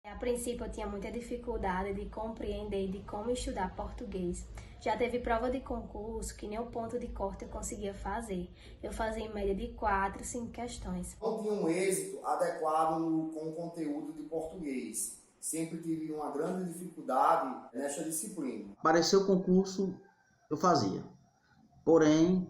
A princípio eu tinha muita dificuldade de compreender de como estudar português. Já teve prova de concurso que nem o ponto de corte eu conseguia fazer. Eu fazia em média de 4, 5 questões. Não tinha um êxito adequado com o conteúdo de português. Sempre tive uma grande dificuldade nesta disciplina. Apareceu o concurso, eu fazia. Porém,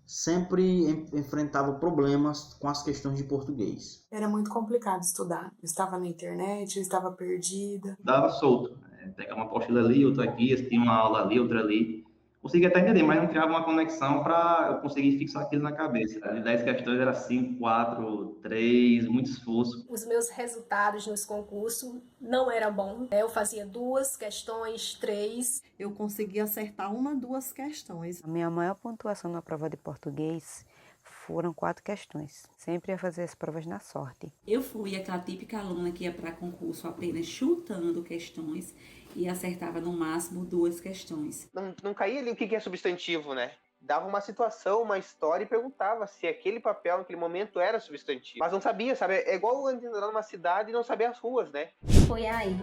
sempre enfrentava problemas com as questões de português. Era muito complicado estudar. Eu estava na internet, eu estava perdida. Dava solto. Pegava uma apostila ali, outra aqui, assistia uma aula ali, outra ali. Conseguia até entender, mas não criava uma conexão para eu conseguir fixar aquilo na cabeça. De 10 questões era 5, 4, 3, muito esforço. Os meus resultados nos concursos não eram bons. Eu fazia 2 questões, 3. Eu consegui acertar 1, 2 questões. A minha maior pontuação na prova de português foram 4 questões. Sempre ia fazer as provas na sorte. Eu fui aquela típica aluna que ia para concurso apenas chutando questões e acertava no máximo 2 questões. Não caía ali o que é substantivo, né? Dava uma situação, uma história e perguntava se aquele papel naquele momento era substantivo. Mas não sabia, sabe? É igual andar numa cidade e não saber as ruas, né? Foi aí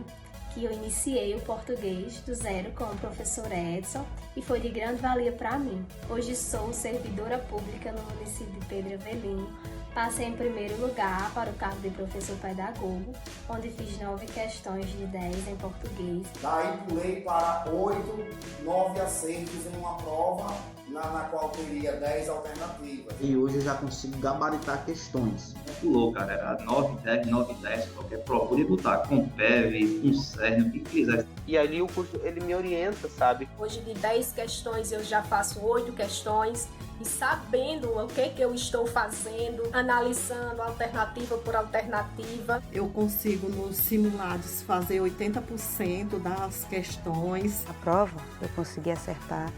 que eu iniciei o português do zero com o professor Edson e foi de grande valia para mim. Hoje sou servidora pública no município de Pedro Avelino. Passei em primeiro lugar para o cargo de professor pedagogo, onde fiz 9 questões de 10 em português. Daí pulei para 8, 9 acertos em uma prova na qual teria 10 alternativas. E hoje eu já consigo gabaritar questões. Pulou, cara. Era 9, 10, 9, 10, qualquer prova. Podia botar com PEV, com CERN, o que quiser. E ali o curso, ele me orienta, sabe? Hoje de 10 questões eu já faço 8 questões. E sabendo o que eu estou fazendo, analisando alternativa por alternativa. Eu consigo nos simulados fazer 80% das questões. A prova eu consegui acertar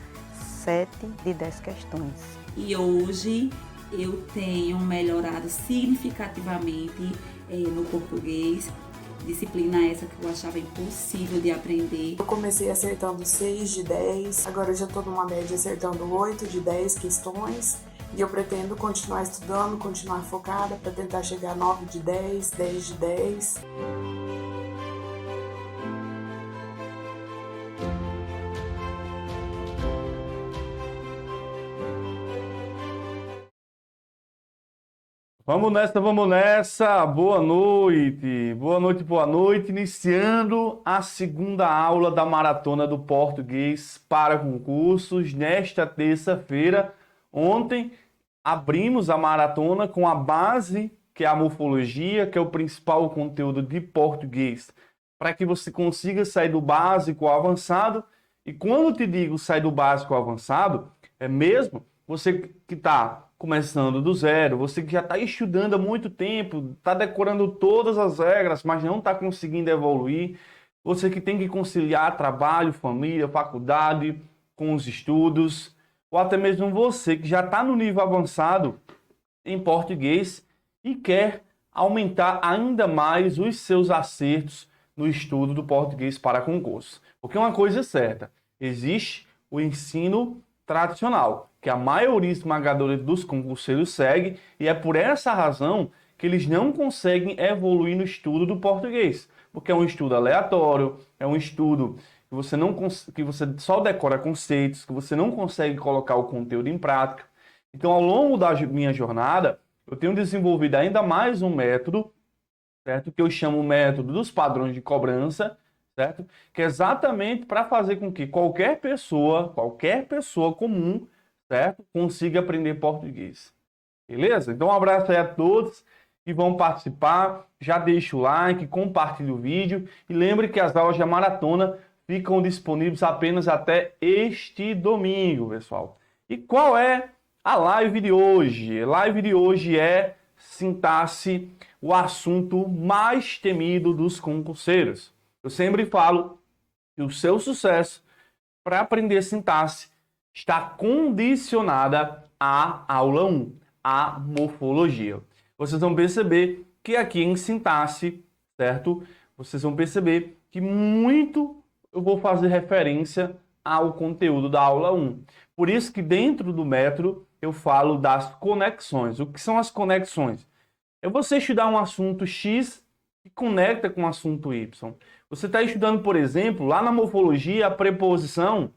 7 de 10 questões. E hoje eu tenho melhorado significativamente no português. Disciplina essa que eu achava impossível de aprender. Eu comecei acertando 6 de 10, agora eu já estou numa média acertando 8 de 10 questões. E eu pretendo continuar estudando, continuar focada para tentar chegar a 9 de 10, 10 de 10. Vamos nessa, boa noite, iniciando a segunda aula da Maratona do Português para Concursos, nesta terça-feira. Ontem abrimos a maratona com a base, que é a morfologia, que é o principal conteúdo de português, para que você consiga sair do básico ao avançado. E quando te digo sair do básico ao avançado, é mesmo você que está começando do zero, você que já está estudando há muito tempo, está decorando todas as regras, mas não está conseguindo evoluir, você que tem que conciliar trabalho, família, faculdade com os estudos, ou até mesmo você que já está no nível avançado em português e quer aumentar ainda mais os seus acertos no estudo do português para concurso. Porque uma coisa é certa, existe o ensino tradicional, que a maioria esmagadora dos concurseiros segue, e é por essa razão que eles não conseguem evoluir no estudo do português, porque é um estudo aleatório, é um estudo que você só decora conceitos, que você não consegue colocar o conteúdo em prática. Então, ao longo da minha jornada, eu tenho desenvolvido ainda mais um método, certo? Que eu chamo o método dos padrões de cobrança, certo? Que é exatamente para fazer com que qualquer pessoa comum, certo, consiga aprender português. Beleza? Então um abraço aí a todos que vão participar. Já deixa o like, compartilhe o vídeo e lembre que as aulas da maratona ficam disponíveis apenas até este domingo, pessoal. E qual é a live de hoje? A live de hoje é sintaxe, o assunto mais temido dos concurseiros. Eu sempre falo que o seu sucesso para aprender sintaxe está condicionada à aula 1, à morfologia. Vocês vão perceber que aqui em sintaxe, certo? Vocês vão perceber que muito eu vou fazer referência ao conteúdo da aula 1. Por isso que dentro do método eu falo das conexões. O que são as conexões? É você estudar um assunto X que conecta com o assunto Y. Você está estudando, por exemplo, lá na morfologia, a preposição,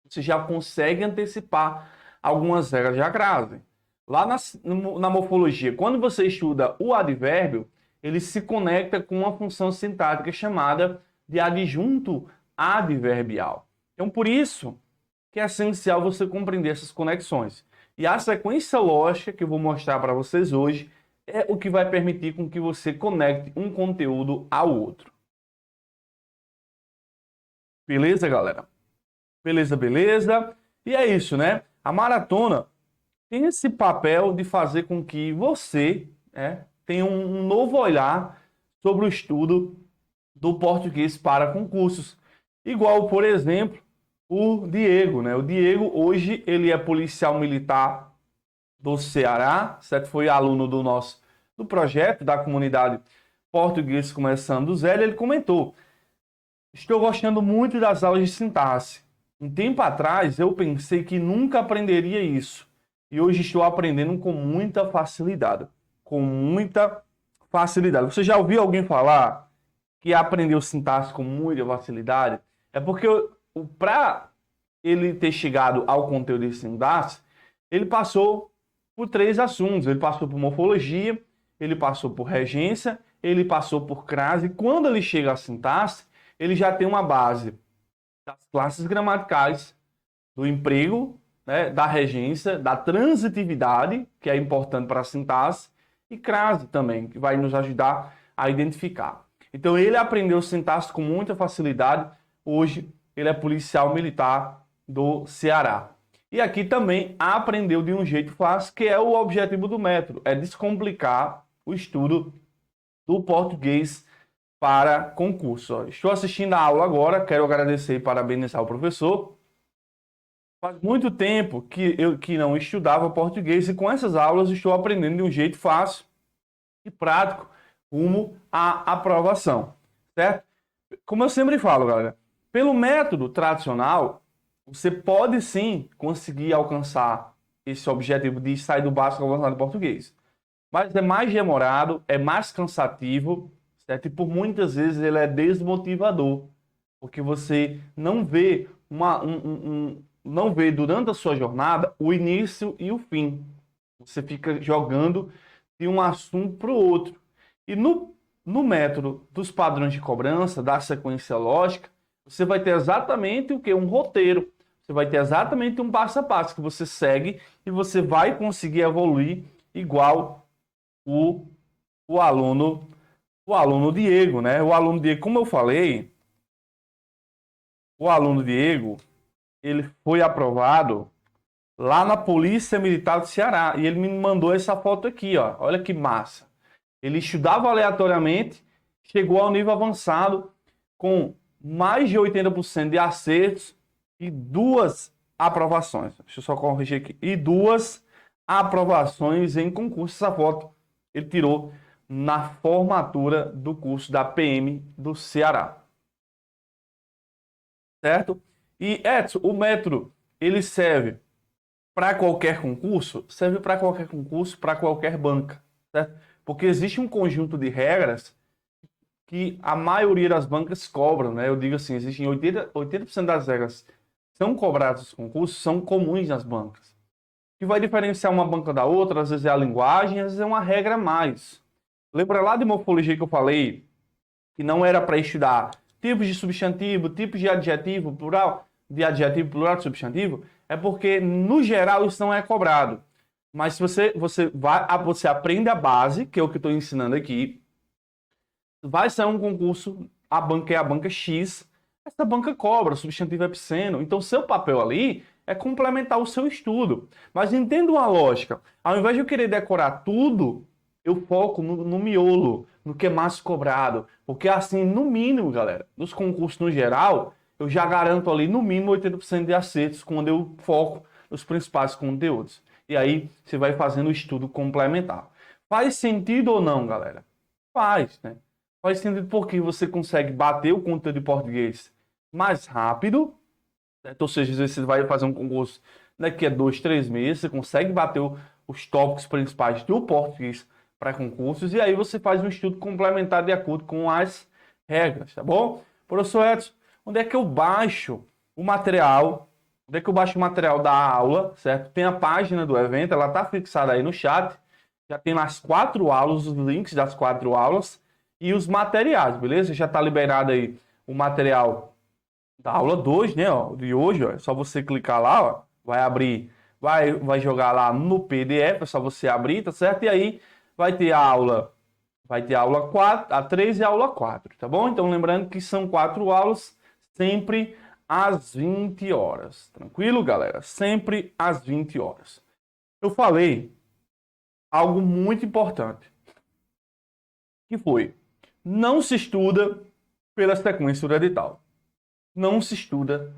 você já consegue antecipar algumas regras da crase. Lá na morfologia, quando você estuda o advérbio, ele se conecta com uma função sintática chamada de adjunto adverbial. Então, por isso que é essencial você compreender essas conexões. E a sequência lógica que eu vou mostrar para vocês hoje é o que vai permitir com que você conecte um conteúdo ao outro. Beleza, galera? Beleza, beleza? E é isso, né? A maratona tem esse papel de fazer com que você tenha um novo olhar sobre o estudo do português para concursos. Igual, por exemplo, o Diego, né? O Diego, hoje, ele é policial militar do Ceará, certo? Foi aluno do projeto da comunidade Português Começando do Zero. Ele comentou: estou gostando muito das aulas de sintaxe. Um tempo atrás, eu pensei que nunca aprenderia isso. E hoje estou aprendendo com muita facilidade. Com muita facilidade. Você já ouviu alguém falar que aprendeu sintaxe com muita facilidade? É porque para ele ter chegado ao conteúdo de sintaxe, ele passou por 3 assuntos. Ele passou por morfologia, ele passou por regência, ele passou por crase. E quando ele chega à sintaxe, ele já tem uma base das classes gramaticais, do emprego, né, da regência, da transitividade, que é importante para a sintaxe, e crase também, que vai nos ajudar a identificar. Então ele aprendeu sintaxe com muita facilidade. Hoje ele é policial militar do Ceará. E aqui também aprendeu de um jeito fácil, que é o objetivo do método, é descomplicar o estudo do português para concurso. Estou assistindo a aula agora, quero agradecer e parabenizar o professor. Faz muito tempo que eu não estudava português e com essas aulas estou aprendendo de um jeito fácil e prático rumo à aprovação, certo? Como eu sempre falo, galera, pelo método tradicional, você pode sim conseguir alcançar esse objetivo de sair do básico ao avançado em português. Mas é mais demorado, é mais cansativo, certo? E por muitas vezes ele é desmotivador, porque você não vê não vê durante a sua jornada o início e o fim. Você fica jogando de um assunto para o outro. E no método dos padrões de cobrança, da sequência lógica, você vai ter exatamente o que? Um roteiro. Você vai ter exatamente um passo a passo que você segue e você vai conseguir evoluir igual o aluno Diego, né? O aluno Diego, como eu falei, o aluno Diego, ele foi aprovado lá na Polícia Militar do Ceará e ele me mandou essa foto aqui, ó. Olha que massa. Ele estudava aleatoriamente, chegou ao nível avançado com mais de 80% de acertos e 2 aprovações. Deixa eu só corrigir aqui. E 2 aprovações em concurso. Essa foto ele tirou na formatura do curso da PM do Ceará. Certo? E, Edson, o método, ele serve para qualquer concurso? Serve para qualquer concurso, para qualquer banca. Certo? Porque existe um conjunto de regras que a maioria das bancas cobram, né? Eu digo assim, existem 80% das regras que são cobradas nos concursos, são comuns nas bancas. O que vai diferenciar uma banca da outra, às vezes é a linguagem, às vezes é uma regra a mais. Lembra lá de morfologia que eu falei que não era para estudar tipos de substantivo, tipos de adjetivo, plural de substantivo? É porque, no geral, isso não é cobrado. Mas se você aprende a base, que é o que eu estou ensinando aqui, vai sair um concurso, a banca é a banca X, essa banca cobra, o substantivo é epiceno. Então, seu papel ali é complementar o seu estudo. Mas entenda uma lógica. Ao invés de eu querer decorar tudo, eu foco no miolo, no que é mais cobrado. Porque assim, no mínimo, galera, nos concursos no geral, eu já garanto ali no mínimo 80% de acertos quando eu foco nos principais conteúdos. E aí você vai fazendo o estudo complementar. Faz sentido ou não, galera? Faz, né? Faz sentido porque você consegue bater o conteúdo de português mais rápido, certo? Ou seja, você vai fazer um concurso daqui a 2, 3 meses, você consegue bater os tópicos principais do português concursos, e aí você faz um estudo complementar de acordo com as regras, tá bom? Professor Edson, onde é que eu baixo o material? Onde é que eu baixo o material da aula, certo? Tem a página do evento, ela tá fixada aí no chat, já tem as 4 aulas, os links das 4 aulas e os materiais, beleza? Já tá liberado aí o material da aula 2, né, ó, de hoje, ó. É só você clicar lá, ó, vai abrir, vai jogar lá no PDF, é só você abrir, tá certo? E aí vai ter a aula 4, a 3 e a aula 4, tá bom? Então lembrando que são 4 aulas, sempre às 20 horas. Tranquilo, galera? Sempre às 20 horas. Eu falei algo muito importante, que foi: não se estuda pela sequência do edital. Não se estuda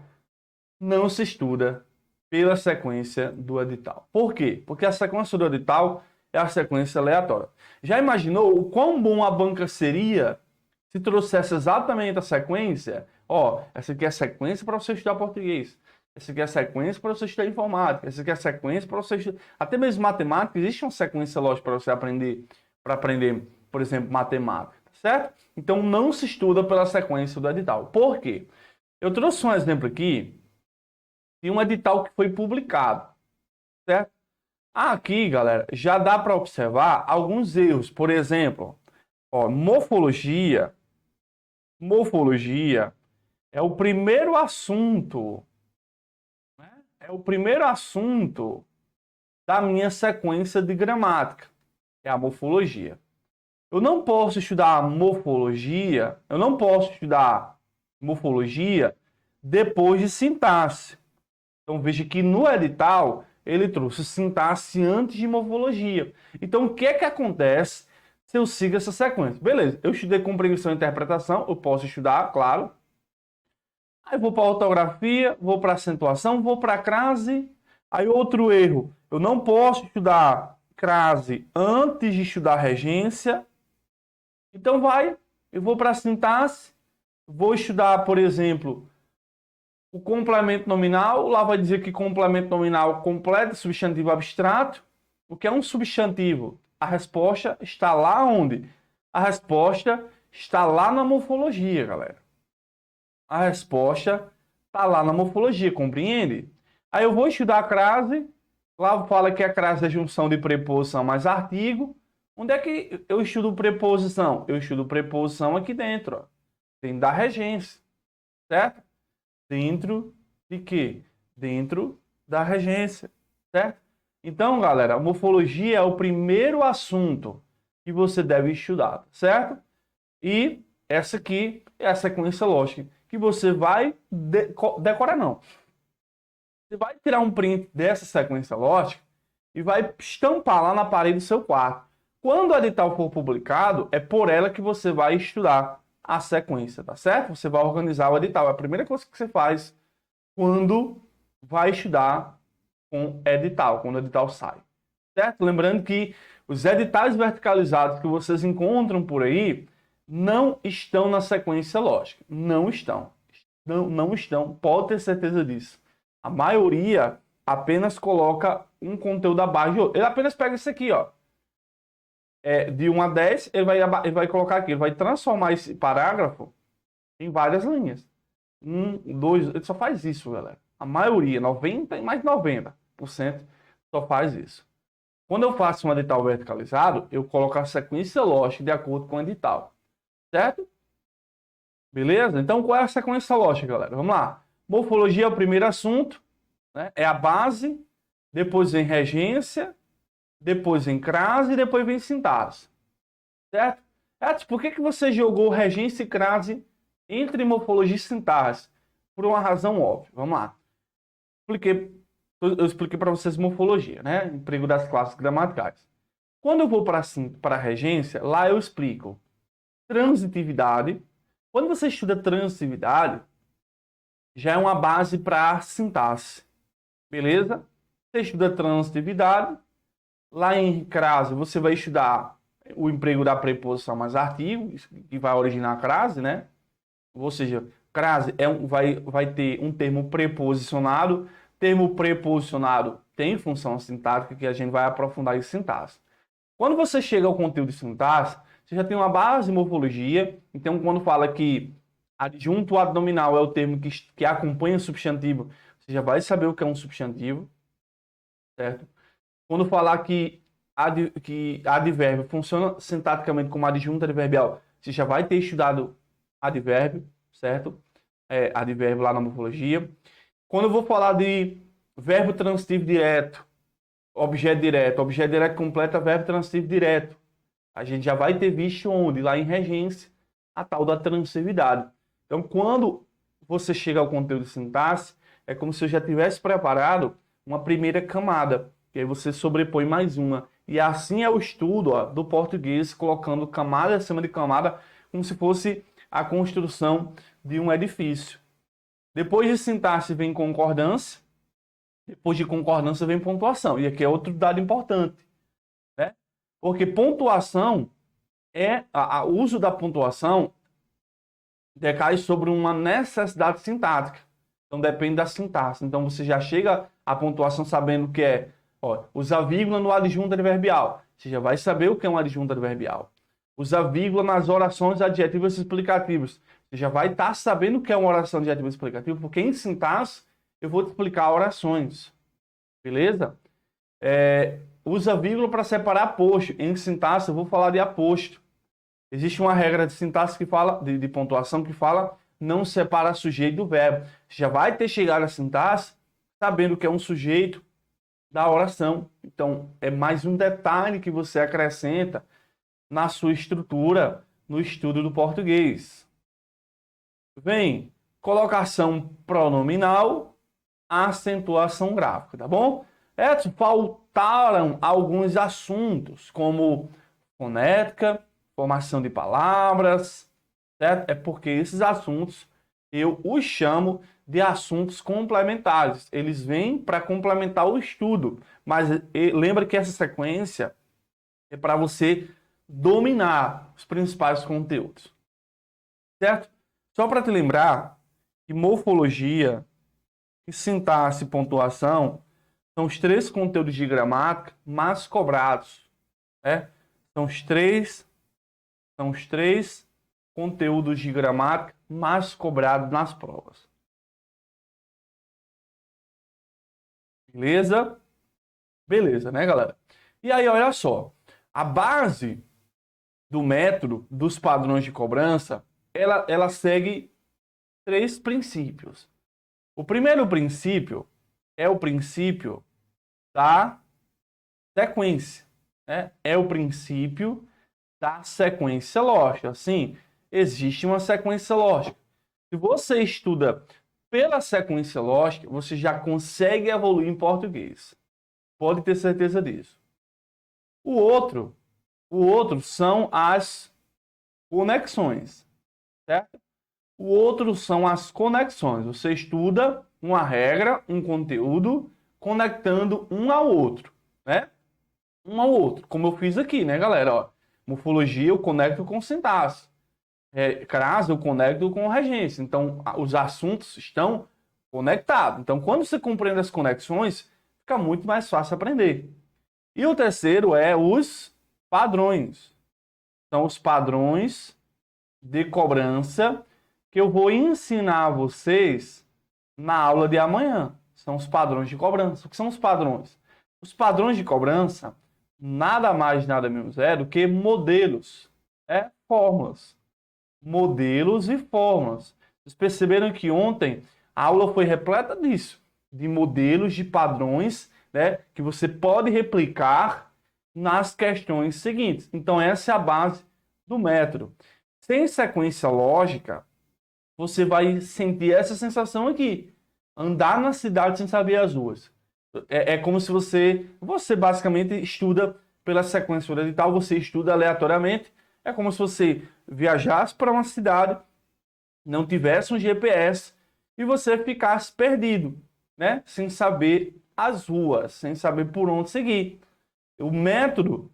pela sequência do edital. Por quê? Porque a sequência do edital é a sequência aleatória. Já imaginou o quão bom a banca seria se trouxesse exatamente a sequência? Ó, essa aqui é a sequência para você estudar português. Essa aqui é a sequência para você estudar informática. Essa aqui é a sequência para você estudar... Até mesmo matemática, existe uma sequência lógica para você aprender, por exemplo, matemática, certo? Então não se estuda pela sequência do edital. Por quê? Eu trouxe um exemplo aqui de um edital que foi publicado, certo? Aqui, galera, já dá para observar alguns erros. Por exemplo, ó, morfologia é o primeiro assunto, né? É o primeiro assunto da minha sequência de gramática, é a morfologia. Eu não posso estudar morfologia depois de sintaxe. Então veja que no edital ele trouxe sintaxe antes de morfologia. Então o que é que acontece se eu sigo essa sequência? Beleza, eu estudei compreensão e interpretação, eu posso estudar, claro. Aí vou para a ortografia, vou para a acentuação, vou para a crase. Aí outro erro, eu não posso estudar crase antes de estudar regência. Então eu vou para a sintaxe, vou estudar, por exemplo, o complemento nominal. Lá vai dizer que complemento nominal completa substantivo abstrato. O que é um substantivo? A resposta está lá onde? A resposta está lá na morfologia, galera. A resposta está lá na morfologia, compreende? Aí eu vou estudar a crase. Lá fala que a crase é junção de preposição mais artigo. Onde é que eu estudo preposição? Eu estudo preposição aqui dentro, ó. Dentro da regência, certo? Dentro de quê? Dentro da regência, certo? Então, galera, a morfologia é o primeiro assunto que você deve estudar, certo? E essa aqui é a sequência lógica que você vai decorar, não. Você vai tirar um print dessa sequência lógica e vai estampar lá na parede do seu quarto. Quando o edital for publicado, é por ela que você vai estudar a sequência, tá certo? Você vai organizar o edital. É a primeira coisa que você faz quando vai estudar com edital, quando o edital sai, certo? Lembrando que os editais verticalizados que vocês encontram por aí não estão na sequência lógica. Não estão. Não estão. Pode ter certeza disso. A maioria apenas coloca um conteúdo abaixo de outro. Ele apenas pega isso aqui, ó. De 1 a 10, ele vai colocar aqui, ele vai transformar esse parágrafo em várias linhas. 1, 2, ele só faz isso, galera. A maioria, 90 e mais 90% só faz isso. Quando eu faço um edital verticalizado, eu coloco a sequência lógica de acordo com o edital. Certo? Beleza? Então, qual é a sequência lógica, galera? Vamos lá. Morfologia é o primeiro assunto, né? É a base, depois vem regência, depois vem crase e depois vem sintaxe. Certo? Edson, por que você jogou regência e crase entre morfologia e sintaxe? Por uma razão óbvia. Vamos lá. Eu expliquei para vocês morfologia, né? Emprego das classes gramaticais. Quando eu vou para a regência, lá eu explico transitividade. Quando você estuda transitividade, já é uma base para sintaxe. Beleza? Você estuda transitividade. Lá em crase, você vai estudar o emprego da preposição mais artigo, que vai originar a crase, né? Ou seja, crase vai ter um termo preposicionado. Termo preposicionado tem função sintática que a gente vai aprofundar em sintaxe. Quando você chega ao conteúdo de sintaxe, você já tem uma base de morfologia. Então, quando fala que adjunto adnominal é o termo que acompanha o substantivo, você já vai saber o que é um substantivo, certo? Quando falar que advérbio funciona sintaticamente como adjunto adverbial, você já vai ter estudado advérbio, certo? Advérbio lá na morfologia. Quando eu vou falar de verbo transitivo direto, objeto direto completa verbo transitivo direto, a gente já vai ter visto onde? Lá em regência, a tal da transitividade. Então, quando você chega ao conteúdo de sintaxe, é como se eu já tivesse preparado uma primeira camada, que aí você sobrepõe mais uma. E assim é o estudo do português, colocando camada acima de camada, como se fosse a construção de um edifício. Depois de sintaxe vem concordância, depois de concordância vem pontuação. E aqui é outro dado importante, né? Porque pontuação o uso da pontuação decai sobre uma necessidade sintática. Então depende da sintaxe. Então você já chega à pontuação sabendo que usar vírgula no adjunto adverbial. Você já vai saber o que é um adjunto adverbial. Usar vírgula nas orações adjetivas explicativas. Você já vai estar sabendo o que é uma oração adjetiva explicativa, porque em sintaxe eu vou te explicar orações. Beleza? Usa vírgula para separar aposto. Em sintaxe eu vou falar de aposto. Existe uma regra de sintaxe que fala, de pontuação, que fala não separa sujeito do verbo. Você já vai ter chegado à sintaxe sabendo o que é um sujeito da oração. Então, é mais um detalhe que você acrescenta na sua estrutura no estudo do português. Vem colocação pronominal, acentuação gráfica, tá bom? Faltaram alguns assuntos, como fonética, formação de palavras, certo? É porque esses assuntos eu os chamo de assuntos complementares. Eles vêm para complementar o estudo, mas lembra que essa sequência é para você dominar os principais conteúdos, certo? Só para te lembrar que morfologia e sintaxe e pontuação são os 3 conteúdos de gramática mais cobrados, né? São os três conteúdos de gramática mais cobrados nas provas. Beleza? Beleza, né, galera? E aí, olha só. A base do método dos padrões de cobrança, ela segue 3 princípios. O primeiro princípio é o princípio da sequência, né? É o princípio da sequência lógica. Sim, existe uma sequência lógica. Se você estuda pela sequência lógica, você já consegue evoluir em português. Pode ter certeza disso. O outro são as conexões, certo? O outro são as conexões. Você estuda uma regra, um conteúdo, conectando um ao outro, né? Um ao outro, como eu fiz aqui, né, galera? Morfologia eu conecto com sintaxe. Crase eu conecto com regência. Então, os assuntos estão conectados. Então, quando você compreende as conexões, fica muito mais fácil aprender. E o terceiro é os padrões. São os padrões de cobrança que eu vou ensinar a vocês na aula de amanhã. São os padrões de cobrança. O que são os padrões? Os padrões de cobrança nada mais, nada menos é do que modelos, fórmulas. Modelos e fórmulas. Vocês perceberam que ontem a aula foi repleta disso, de modelos, de padrões, né, que você pode replicar nas questões seguintes. Então essa é a base do método. Sem sequência lógica, você vai sentir essa sensação aqui. Andar na cidade sem saber as ruas. É como se você basicamente estuda pela sequência hereditária, você estuda aleatoriamente. É como se você viajasse para uma cidade, não tivesse um GPS e você ficasse perdido, né? Sem saber as ruas, sem saber por onde seguir. O método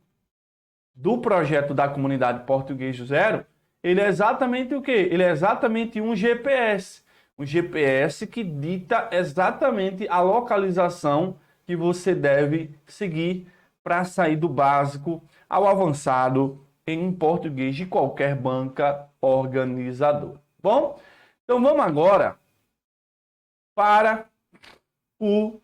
do projeto da comunidade Português do Zero, ele é exatamente o quê? Ele é exatamente um GPS. Um GPS que dita exatamente a localização que você deve seguir para sair do básico ao avançado em português de qualquer banca organizadora. Bom, então vamos agora para o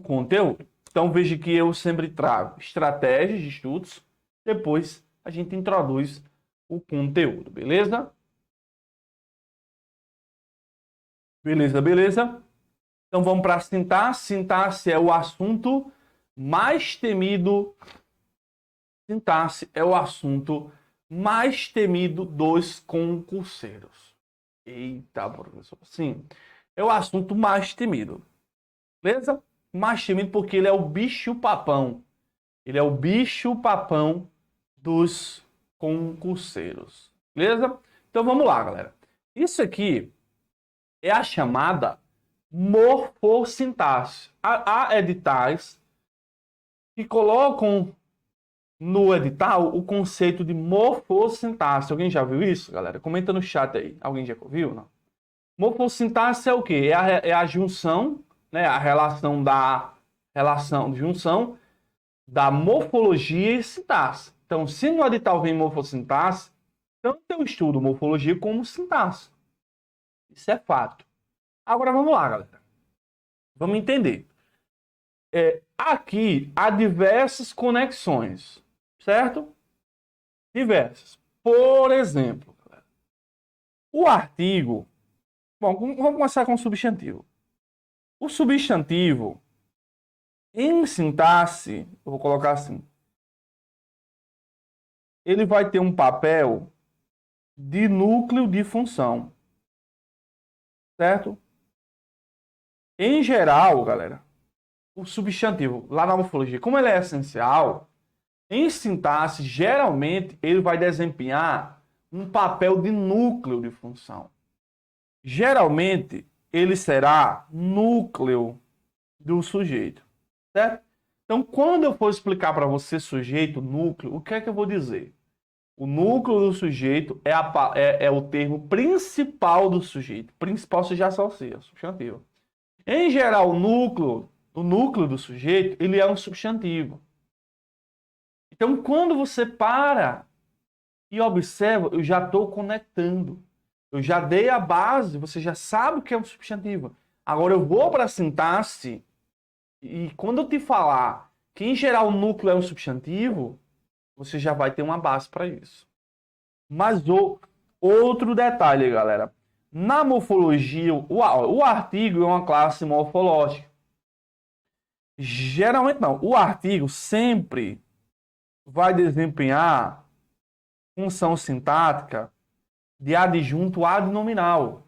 conteúdo. Então veja que eu sempre trago estratégias de estudos, depois a gente introduz o conteúdo, beleza? Beleza? Então vamos para a sintaxe. Sintaxe é o assunto mais temido. Sintaxe é o assunto mais temido dos concurseiros. Eita, professor. Sim, é o assunto mais temido. Beleza? Mais temido porque ele é o bicho-papão. Ele é o bicho-papão dos concurseiros. Beleza? Então vamos lá, galera. Isso aqui é a chamada morfossintaxe. Há editais que colocam no edital o conceito de morfossintaxe. Alguém já viu isso, galera? Comenta no chat aí. Alguém já viu? Não? Morfossintaxe é o quê? É a junção, né? A relação de junção da morfologia e sintaxe. Então, se no edital vem morfossintaxe, tanto eu estudo morfologia como sintaxe. Isso é fato. Agora vamos lá, galera. Vamos entender. Aqui há diversas conexões, certo? Diversas. Por exemplo, galera, o artigo... Bom, vamos começar com o substantivo. O substantivo, em sintaxe, eu vou colocar assim, ele vai ter um papel de núcleo de função. Certo? Em geral, galera, o substantivo, lá na morfologia, como ele é essencial, em sintaxe, geralmente, ele vai desempenhar um papel de núcleo de função. Geralmente, ele será núcleo do sujeito. Certo? Então, quando eu for explicar para você sujeito, núcleo, o que é que eu vou dizer? O núcleo do sujeito é o termo principal do sujeito. Principal você já associa, substantivo. Em geral, o núcleo do sujeito, ele é um substantivo. Então, quando você para e observa, eu já estou conectando. Eu já dei a base, você já sabe o que é um substantivo. Agora eu vou para a sintaxe e quando eu te falar que, em geral, o núcleo é um substantivo, você já vai ter uma base para isso. Mas outro detalhe, galera. Na morfologia, o artigo é uma classe morfológica. Geralmente não. O artigo sempre vai desempenhar função sintática de adjunto adnominal.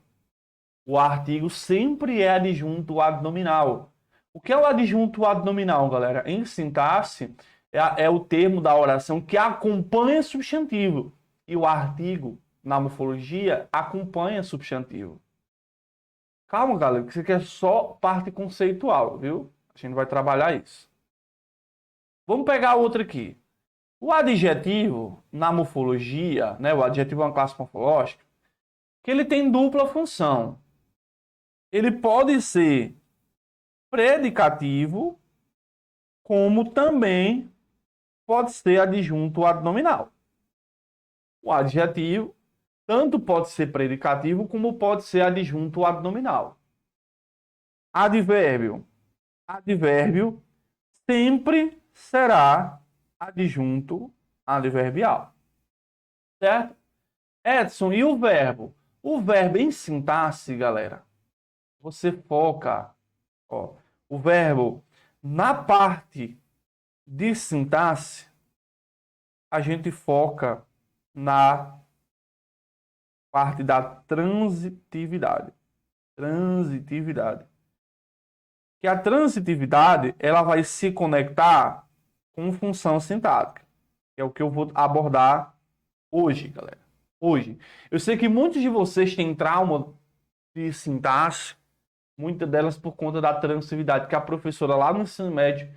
O artigo sempre é adjunto adnominal. O que é o adjunto adnominal, galera? Em sintaxe, é o termo da oração que acompanha substantivo. E o artigo, na morfologia, acompanha substantivo. Calma, galera, que isso aqui é só parte conceitual, viu? A gente vai trabalhar isso. Vamos pegar outro aqui. O adjetivo, na morfologia, né? O adjetivo é uma classe morfológica, que ele tem dupla função. Ele pode ser predicativo, como também pode ser adjunto adnominal. O adjetivo tanto pode ser predicativo como pode ser adjunto adnominal. Advérbio. Advérbio sempre será adjunto adverbial. Certo? Edson, e o verbo? O verbo em sintaxe, galera, você foca, o verbo na parte de sintaxe, a gente foca na parte da transitividade. Transitividade. Que a transitividade, ela vai se conectar com função sintática. Que é o que eu vou abordar hoje, galera. Hoje. Eu sei que muitos de vocês têm trauma de sintaxe, muitas delas por conta da transitividade, que a professora lá no ensino médio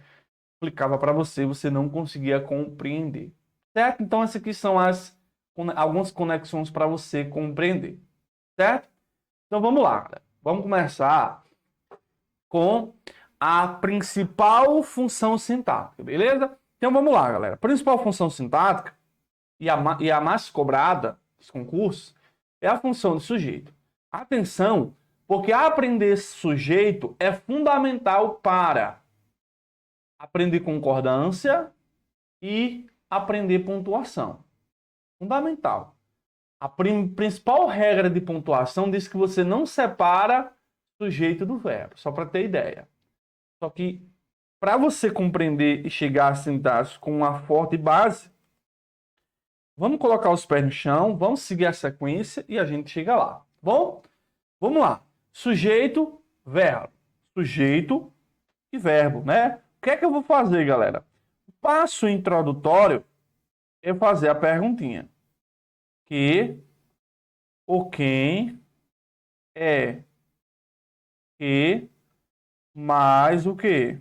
explicava para você, você não conseguia compreender. Certo? Então, essas aqui são algumas conexões para você compreender. Certo? Então, vamos lá, galera. Vamos começar com a principal função sintática, beleza? Então vamos lá, galera. A principal função sintática e a mais cobrada dos concursos é a função de sujeito. Atenção, porque aprender esse sujeito é fundamental para aprender concordância e aprender pontuação. Fundamental. A principal regra de pontuação diz que você não separa sujeito do verbo, só para ter ideia. Só que para você compreender e chegar a sintaxe com uma forte base, vamos colocar os pés no chão, vamos seguir a sequência e a gente chega lá. Bom, vamos lá. Sujeito, verbo. Sujeito e verbo, né? O que é que eu vou fazer, galera? O passo introdutório é fazer a perguntinha. Que ou quem é que mais o que?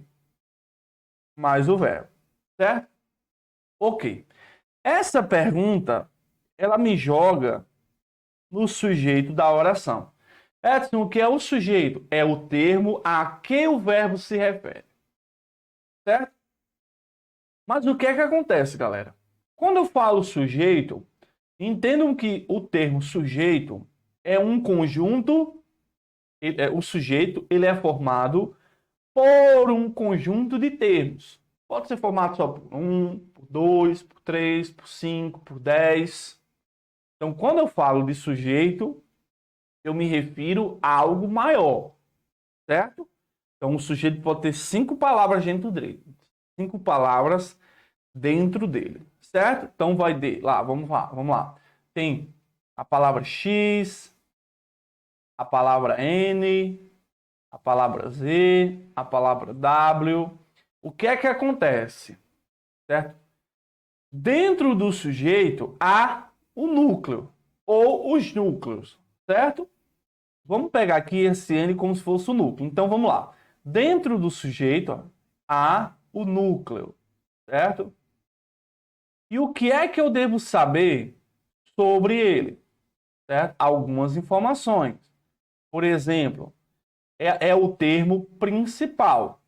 Mais o verbo, certo? Ok. Essa pergunta, ela me joga no sujeito da oração. Edson, o que é o sujeito? É o termo a que o verbo se refere, certo? Mas o que é que acontece, galera? Quando eu falo sujeito, entendam que o termo sujeito é um conjunto, o sujeito ele é formado por um conjunto de termos. Pode ser formado só por 1, por 2, por 3, por 5, por 10. Então, quando eu falo de sujeito, eu me refiro a algo maior, certo? Então, o sujeito pode ter 5 palavras dentro dele. 5 palavras dentro dele, certo? Então, vai de lá, vamos lá. Tem a palavra X, a palavra N, a palavra Z, a palavra W. O que é que acontece? Certo? Dentro do sujeito há o núcleo ou os núcleos, certo? Vamos pegar aqui esse N como se fosse o núcleo. Então vamos lá. Dentro do sujeito há o núcleo, certo? E o que é que eu devo saber sobre ele? Certo? Algumas informações. Por exemplo, é o termo principal.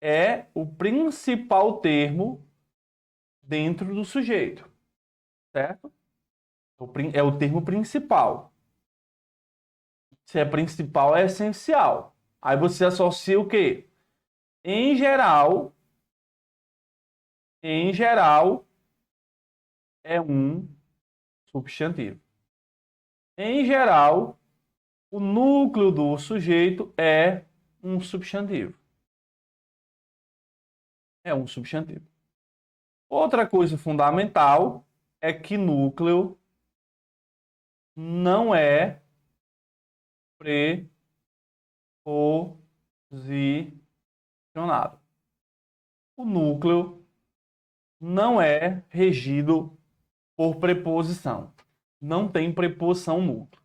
É o principal termo dentro do sujeito, certo? É o termo principal. Se é principal, é essencial. Aí você associa o quê? Em geral, é um substantivo. Em geral, o núcleo do sujeito é um substantivo. É um substantivo. Outra coisa fundamental é que núcleo não é preposicionado. O núcleo não é regido por preposição. Não tem preposição núcleo.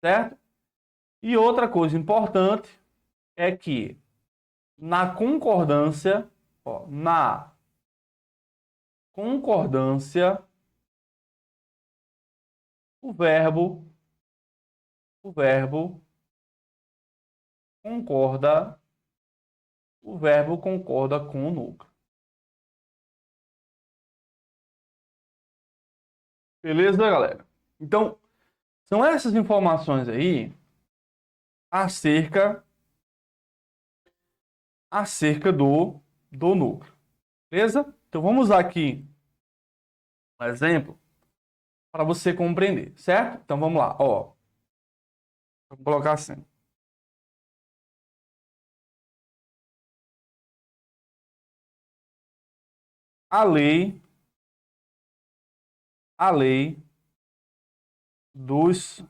Certo? E outra coisa importante é que na concordância, o verbo concorda com o núcleo. Beleza, galera? Então, são essas informações aí acerca do núcleo. Beleza? Então, vamos usar aqui um exemplo para você compreender, certo? Então, vamos lá. Ó, vou colocar assim. A lei dos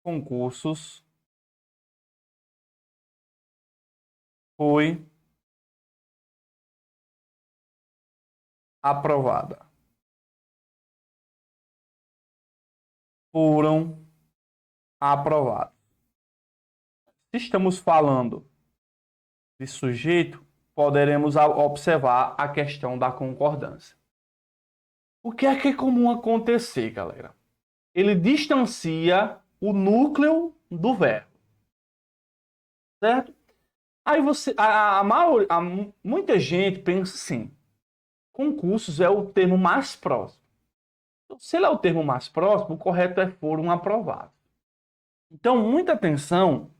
concursos foi aprovada. Foram aprovados. Se estamos falando de sujeito, poderemos observar a questão da concordância. O que é comum acontecer, galera? Ele distancia o núcleo do verbo. certo? Aí muita gente pensa assim, concursos é o termo mais próximo. Então, se ele é o termo mais próximo, o correto é foram aprovados. Então, muita atenção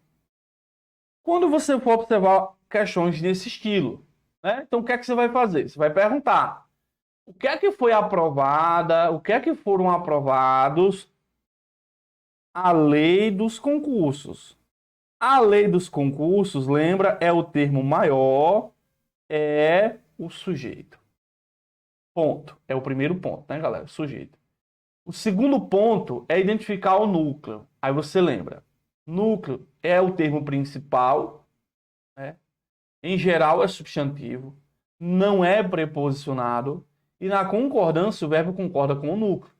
quando você for observar questões desse estilo, né? Então, o que é que você vai fazer? Você vai perguntar o que é que foi aprovada, o que é que foram aprovados a lei dos concursos. A lei dos concursos, lembra, é o termo maior, é o sujeito. Ponto. É o primeiro ponto, né, galera? Sujeito. O segundo ponto é identificar o núcleo. Aí você lembra. Núcleo é o termo principal, né? Em geral é substantivo, não é preposicionado e na concordância o verbo concorda com o núcleo.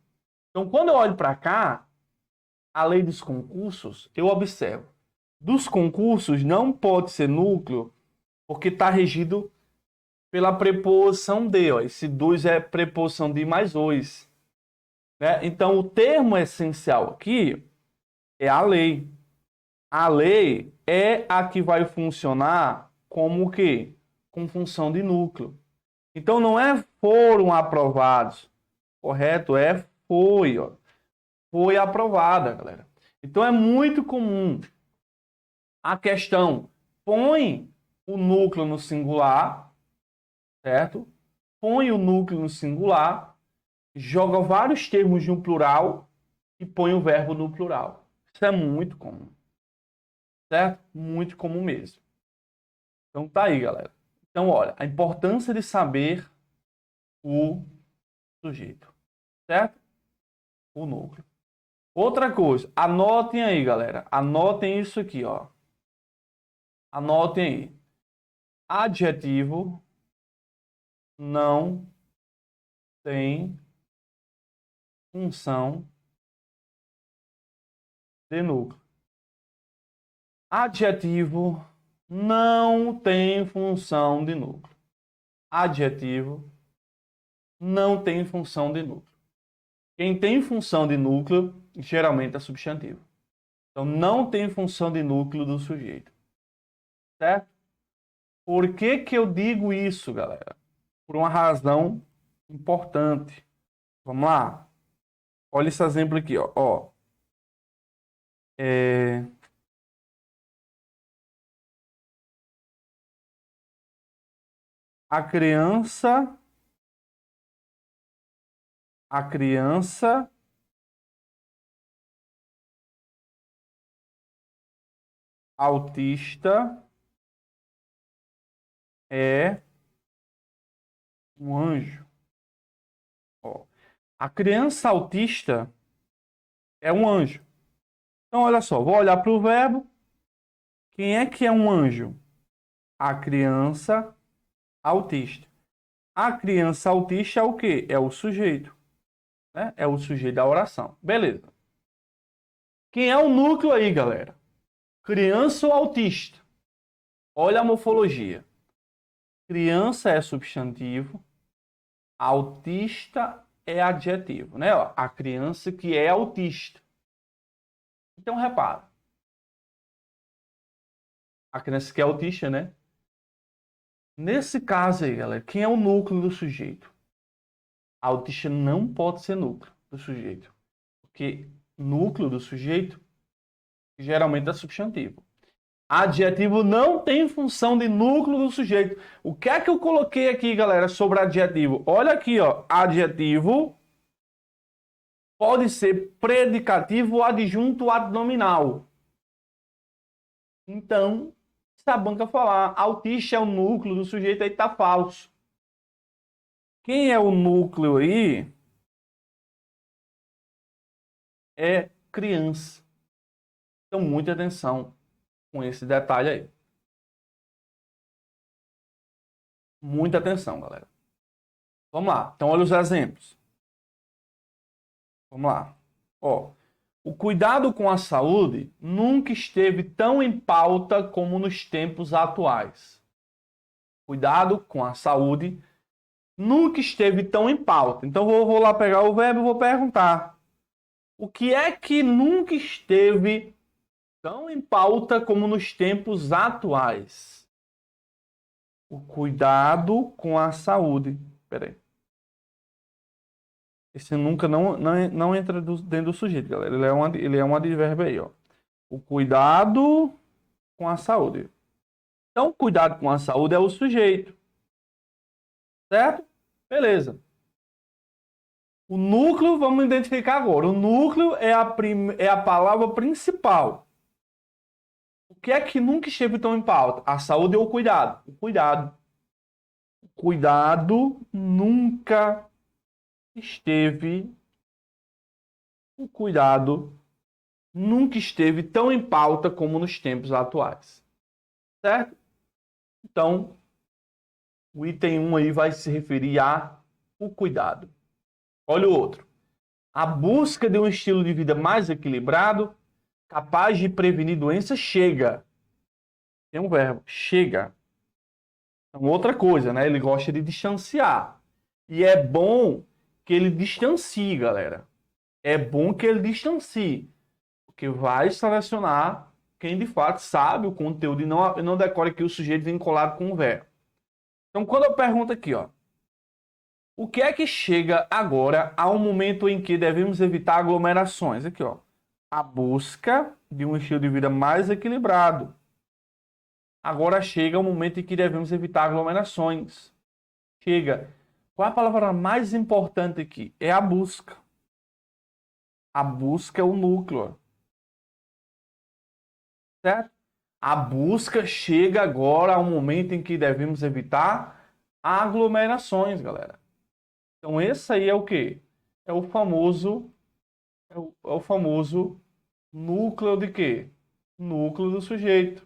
Então, quando eu olho para cá, a lei dos concursos, eu observo. Dos concursos não pode ser núcleo porque está regido pela preposição de. Ó. Esse dois é preposição de mais os. Né? Então, o termo essencial aqui é a lei. A lei é a que vai funcionar como o quê? Com função de núcleo. Então, não é foram aprovados. Correto? É foi. Ó. Foi aprovada, galera. Então, é muito comum a questão põe o núcleo no singular, certo? Põe o núcleo no singular, joga vários termos no plural e põe o verbo no plural. Isso é muito comum. Certo? Muito comum mesmo. Então tá aí, galera. Então, olha, a importância de saber o sujeito. Certo? O núcleo. Outra coisa, anotem aí, galera. Anotem isso aqui, ó. Anotem aí. Adjetivo não tem função de núcleo. Adjetivo não tem função de núcleo. Adjetivo não tem função de núcleo. Quem tem função de núcleo, geralmente é substantivo. Então, não tem função de núcleo do sujeito. Certo? Por que que eu digo isso, galera? Por uma razão importante. Vamos lá? Olha esse exemplo aqui, ó. A criança autista é um anjo. Ó, a criança autista é um anjo. Então, olha só, vou olhar para o verbo. Quem é que é um anjo? A criança autista. A criança autista é o quê? É o sujeito. Né? É o sujeito da oração. Beleza. Quem é o núcleo aí, galera? Criança ou autista? Olha a morfologia. Criança é substantivo. Autista é adjetivo, né? A criança que é autista. Então, repara. A criança que é autista, né? Nesse caso aí, galera, quem é o núcleo do sujeito? Autista não pode ser núcleo do sujeito. Porque núcleo do sujeito geralmente é substantivo. Adjetivo não tem função de núcleo do sujeito. O que é que eu coloquei aqui, galera, sobre adjetivo? Olha aqui, ó. Adjetivo pode ser predicativo, adjunto, adnominal. Então, se a banca falar autista é o núcleo do sujeito, aí tá falso. Quem é o núcleo aí é criança. Então, muita atenção com esse detalhe aí. Muita atenção, galera. Vamos lá. Então, olha os exemplos. Vamos lá. Ó, o cuidado com a saúde nunca esteve tão em pauta como nos tempos atuais. Cuidado com a saúde nunca esteve tão em pauta. Então, vou lá pegar o verbo e vou perguntar. O que é que nunca esteve tão em pauta como nos tempos atuais. O cuidado com a saúde. Peraí. Esse nunca não entra dentro do sujeito, galera. Ele é um advérbio aí, ó. O cuidado com a saúde. Então, o cuidado com a saúde é o sujeito. Certo? Beleza. O núcleo, vamos identificar agora. O núcleo é a palavra principal. O que é que nunca esteve tão em pauta? A saúde ou o cuidado? O cuidado. O cuidado nunca esteve. O cuidado nunca esteve tão em pauta como nos tempos atuais. Certo? Então, o item 1 aí vai se referir ao cuidado. Olha o outro. A busca de um estilo de vida mais equilibrado, capaz de prevenir doenças, chega. Tem um verbo, chega. É outra coisa, né? Ele gosta de distanciar. E é bom que ele distancie, galera. É bom que ele distancie. Porque vai selecionar quem de fato sabe o conteúdo e não decora que o sujeito vem colado com o verbo. Então, quando eu pergunto aqui, ó. O que é que chega agora ao momento em que devemos evitar aglomerações? Aqui, ó. A busca de um estilo de vida mais equilibrado. Agora chega o momento em que devemos evitar aglomerações. Chega. Qual é a palavra mais importante aqui? É a busca. A busca é o núcleo. Certo? A busca chega agora ao momento em que devemos evitar aglomerações, galera. Então esse aí é o quê? É o famoso núcleo de quê? Núcleo do sujeito.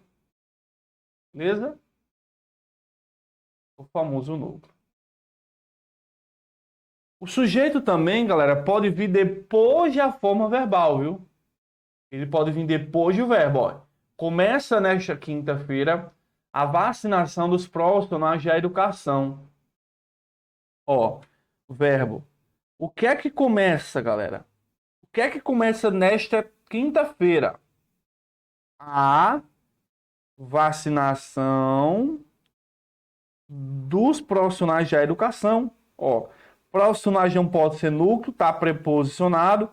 Beleza? O famoso núcleo. O sujeito também, galera, pode vir depois da forma verbal, viu? Ele pode vir depois do verbo, ó. Começa nesta quinta-feira a vacinação dos profissionais da educação. Ó, verbo. O que é que começa, galera? O que é que começa nesta quinta-feira? A vacinação dos profissionais da educação. Ó, profissionais não pode ser núcleo, está preposicionado.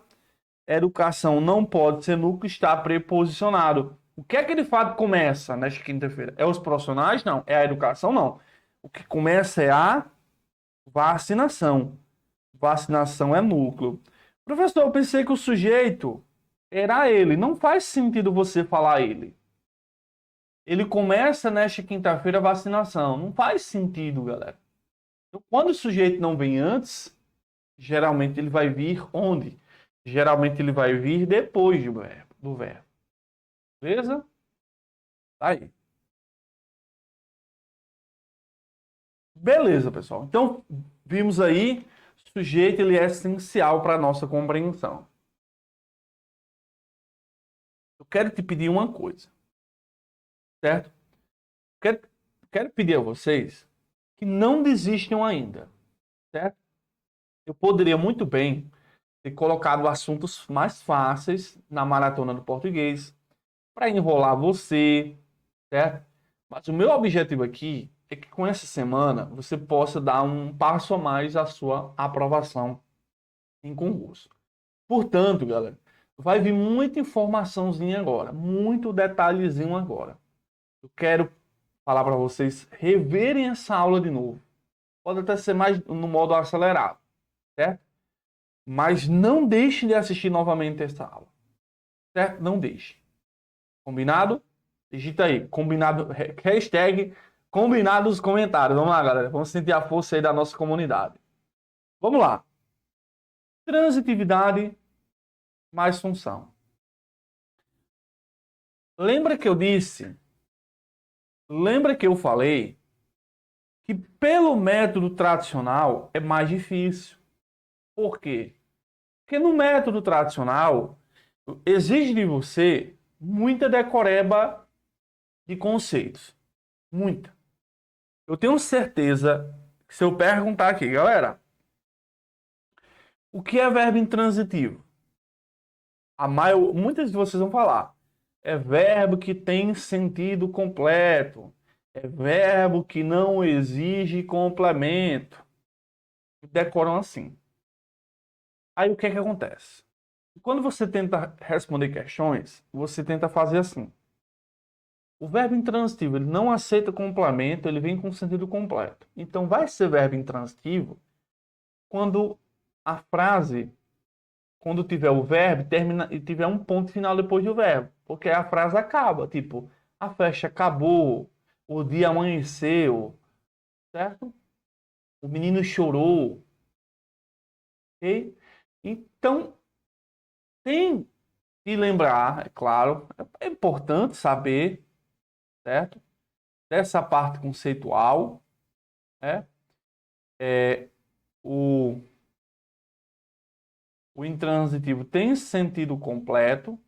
Educação não pode ser núcleo, está preposicionado. O que é que de fato começa nesta quinta-feira? É os profissionais? Não. É a educação? Não. O que começa é a vacinação. Vacinação é núcleo. Professor, eu pensei que o sujeito era ele. Não faz sentido você falar ele. Ele começa nesta quinta-feira a vacinação. Não faz sentido, galera. Então, quando o sujeito não vem antes, geralmente ele vai vir onde? Geralmente ele vai vir depois do verbo. Beleza? Tá aí. Beleza, pessoal. Então, vimos aí, o sujeito ele é essencial para a nossa compreensão. Eu quero te pedir uma coisa. Certo? Quero pedir a vocês que não desistam ainda. Certo? Eu poderia muito bem ter colocado assuntos mais fáceis na maratona do português para enrolar você, certo? Mas o meu objetivo aqui é que com essa semana você possa dar um passo a mais à sua aprovação em concurso. Portanto, galera, vai vir muita informaçãozinha agora, muito detalhezinho agora. Eu quero falar para vocês reverem essa aula de novo. Pode até ser mais no modo acelerado, certo? Mas não deixe de assistir novamente essa aula, certo? Não deixe. Combinado? Digita aí, combinado, hashtag combinado nos comentários. Vamos lá, galera. Vamos sentir a força aí da nossa comunidade. Vamos lá. Transitividade mais função. Lembra que eu disse, lembra que eu falei que pelo método tradicional é mais difícil. Por quê? Porque no método tradicional exige de você muita decoreba de conceitos. Muita. Eu tenho certeza que se eu perguntar aqui, galera, o que é verbo intransitivo? Muitas de vocês vão falar. é verbo que tem sentido completo, é verbo que não exige complemento. Decoram assim. Aí o que é que acontece? Quando você tenta responder questões, você tenta fazer assim. O verbo intransitivo, ele não aceita complemento, ele vem com sentido completo. Então vai ser verbo intransitivo quando a frase, quando tiver o verbo termina e tiver um ponto final depois do verbo, porque a frase acaba, tipo, a festa acabou, o dia amanheceu, certo? O menino chorou. Ok? Então, tem que lembrar, é claro, é importante saber, certo? Dessa parte conceitual, né? O intransitivo tem sentido completo,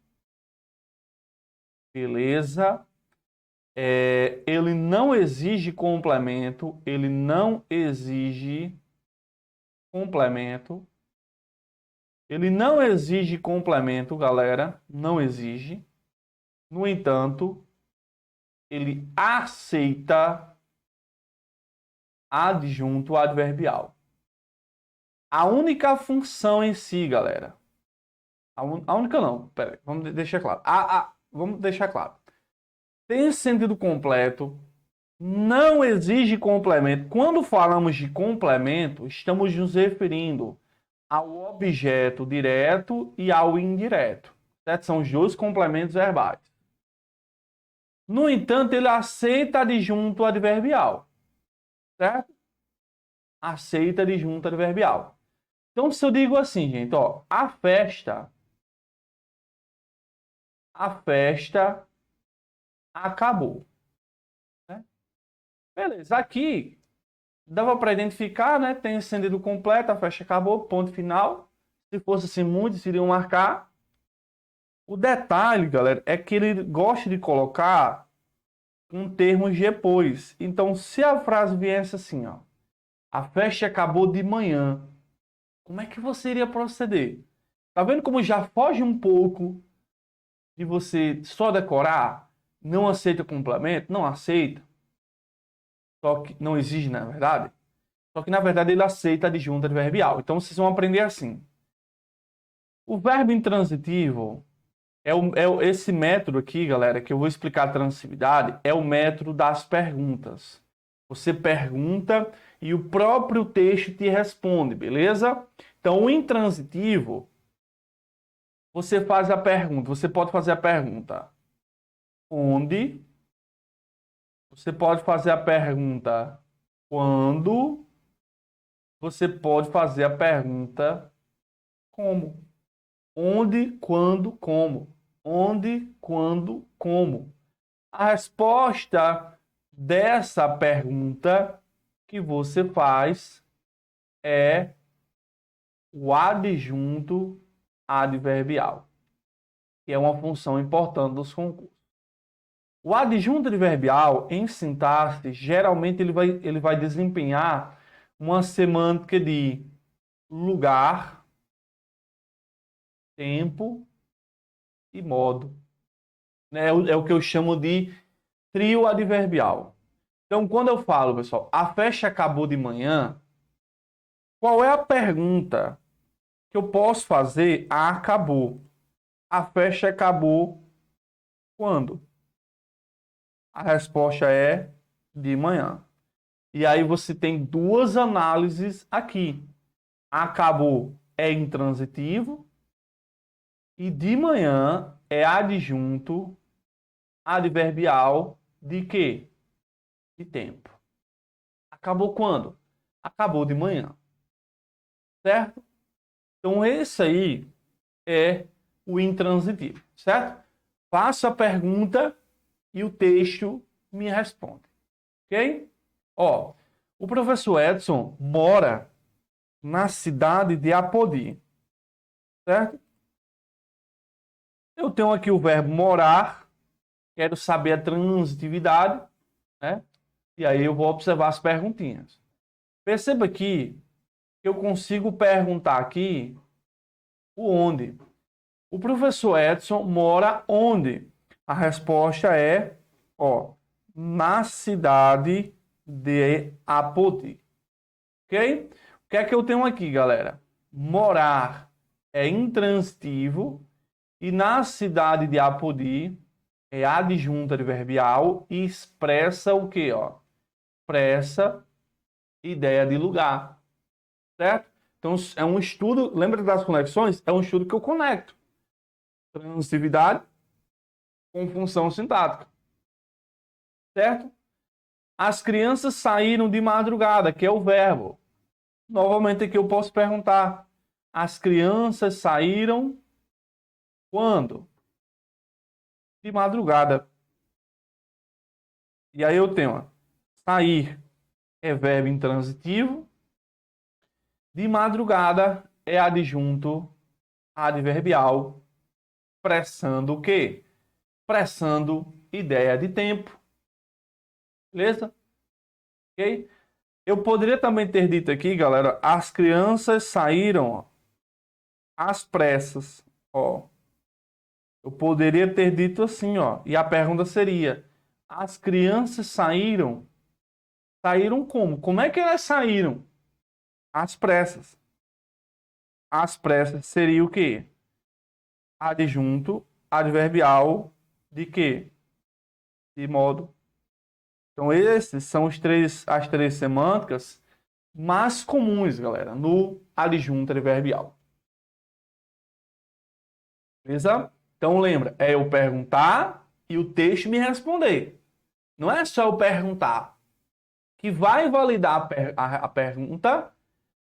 beleza? Ele não exige complemento, ele não exige complemento. Ele não exige complemento, galera, não exige. No entanto, ele aceita adjunto adverbial. A única função em si, galera. A única não, pera aí, vamos deixar claro. Vamos deixar claro. Tem sentido completo, não exige complemento. Quando falamos de complemento, estamos nos referindo ao objeto direto e ao indireto. Certo? São os dois complementos verbais. No entanto, ele aceita adjunto adverbial. Certo? Aceita adjunto adverbial. Então, se eu digo assim, gente, ó, a festa acabou. Né? Beleza, aqui dava para identificar, né? Tem sentido completo, a festa acabou, ponto final. Se fosse assim, muitos iriam marcar. O detalhe, galera, é que ele gosta de colocar um termo depois. Então, se a frase viesse assim, ó, a festa acabou de manhã, como é que você iria proceder? Tá vendo como já foge um pouco de você só decorar? Não aceita complemento? Não aceita. Só que não exige, na verdade. Só que, na verdade, ele aceita adjunto adverbial. Então, vocês vão aprender assim. O verbo intransitivo esse método aqui, galera, que eu vou explicar a transitividade, é o método das perguntas. Você pergunta e o próprio texto te responde, beleza? Então, o intransitivo, você faz a pergunta. Você pode fazer a pergunta onde? Você pode fazer a pergunta quando? Você pode fazer a pergunta como? Onde, quando, como? Onde, quando, como? A resposta dessa pergunta que você faz é o adjunto adverbial, que é uma função importante dos concursos. O adjunto adverbial, em sintaxe, geralmente ele vai desempenhar uma semântica de lugar, tempo e modo. É o que eu chamo de trio adverbial. Então, quando eu falo, pessoal, a festa acabou de manhã, qual é a pergunta que eu posso fazer? Acabou. A festa acabou quando? A resposta é de manhã. E aí você tem duas análises aqui. Acabou é intransitivo e de manhã é adjunto adverbial de quê? De tempo. Acabou quando? Acabou de manhã. Certo? Então esse aí é o intransitivo, certo? Faço a pergunta e o texto me responde. Ok? Ó, o professor Edson mora na cidade de Apodi. Certo? Eu tenho aqui o verbo morar. Quero saber a transitividade, né? E aí eu vou observar as perguntinhas. Perceba aqui que eu consigo perguntar aqui o onde. O professor Edson mora onde? A resposta é, ó, na cidade de Apodi. Ok? O que é que eu tenho aqui, galera? Morar é intransitivo e na cidade de Apodi é adjunta adverbial e expressa o quê, ó? Expressa ideia de lugar, certo? Então, é um estudo, lembra das conexões? É um estudo que eu conecto transitividade com função sintática, certo? As crianças saíram de madrugada, que é o verbo. Novamente aqui eu posso perguntar, as crianças saíram quando? De madrugada. E aí eu tenho, ó, sair é verbo intransitivo, de madrugada é adjunto adverbial, expressando o quê? Expressando ideia de tempo. Beleza? Ok? Eu poderia também ter dito aqui, galera, as crianças saíram, ó, às pressas. Ó. Eu poderia ter dito assim, ó. E a pergunta seria, as crianças saíram? Saíram como? Como é que elas saíram? Às pressas. Às pressas seria o quê? Adjunto adverbial de quê? De modo. Então, esses são as três semânticas mais comuns, galera, no adjunto adverbial. Beleza? Então, lembra, é eu perguntar e o texto me responder. Não é só eu perguntar. Que vai validar a pergunta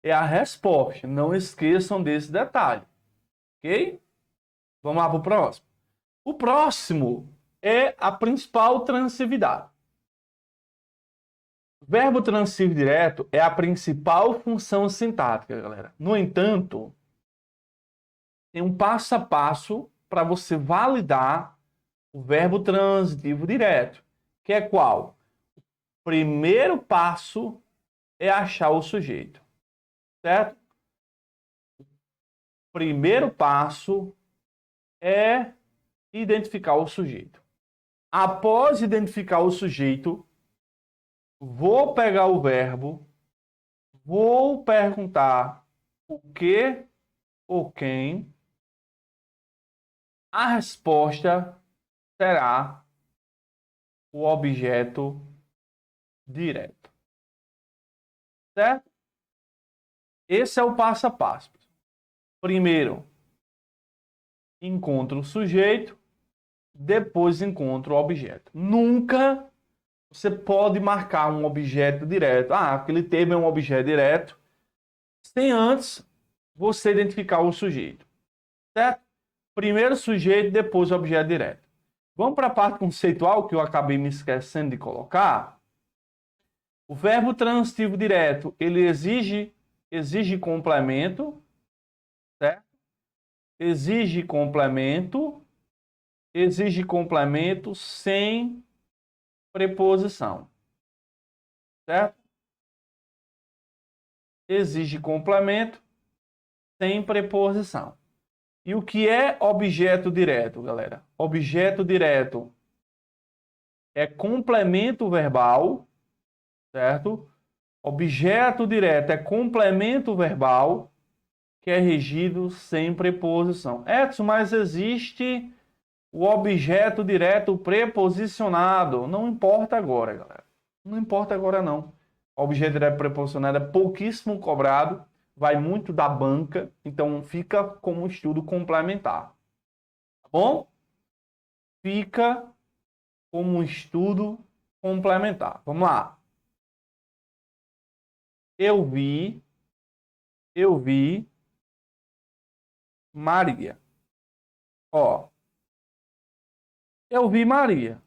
é a resposta. Não esqueçam desse detalhe. Ok? Vamos lá para o próximo. O próximo é a principal transitividade. O verbo transitivo direto é a principal função sintática, galera. No entanto, tem um passo a passo para você validar o verbo transitivo direto, que é qual? O primeiro passo é achar o sujeito, certo? O primeiro passo é identificar o sujeito. Após identificar o sujeito, vou pegar o verbo, vou perguntar o que ou quem. A resposta será o objeto direto. Certo? Esse é o passo a passo. Primeiro, encontro o sujeito, depois encontro o objeto. Nunca você pode marcar um objeto direto. Ah, aquele termo é um objeto direto, sem antes você identificar o sujeito. Certo? Primeiro sujeito, depois o objeto direto. Vamos para a parte conceitual que eu acabei me esquecendo de colocar. O verbo transitivo direto, ele exige complemento, certo? Exige complemento sem preposição, certo? Exige complemento sem preposição. E o que é objeto direto, galera? Objeto direto é complemento verbal, certo? Objeto direto é complemento verbal que é regido sem preposição. Edson, mas existe o objeto direto preposicionado. Não importa agora, galera. Não importa agora, não. O objeto direto preposicionado é pouquíssimo cobrado, vai muito da banca, então fica como um estudo complementar. Tá bom? Fica como um estudo complementar. Vamos lá. Eu vi Maria. Ó. Eu vi Maria.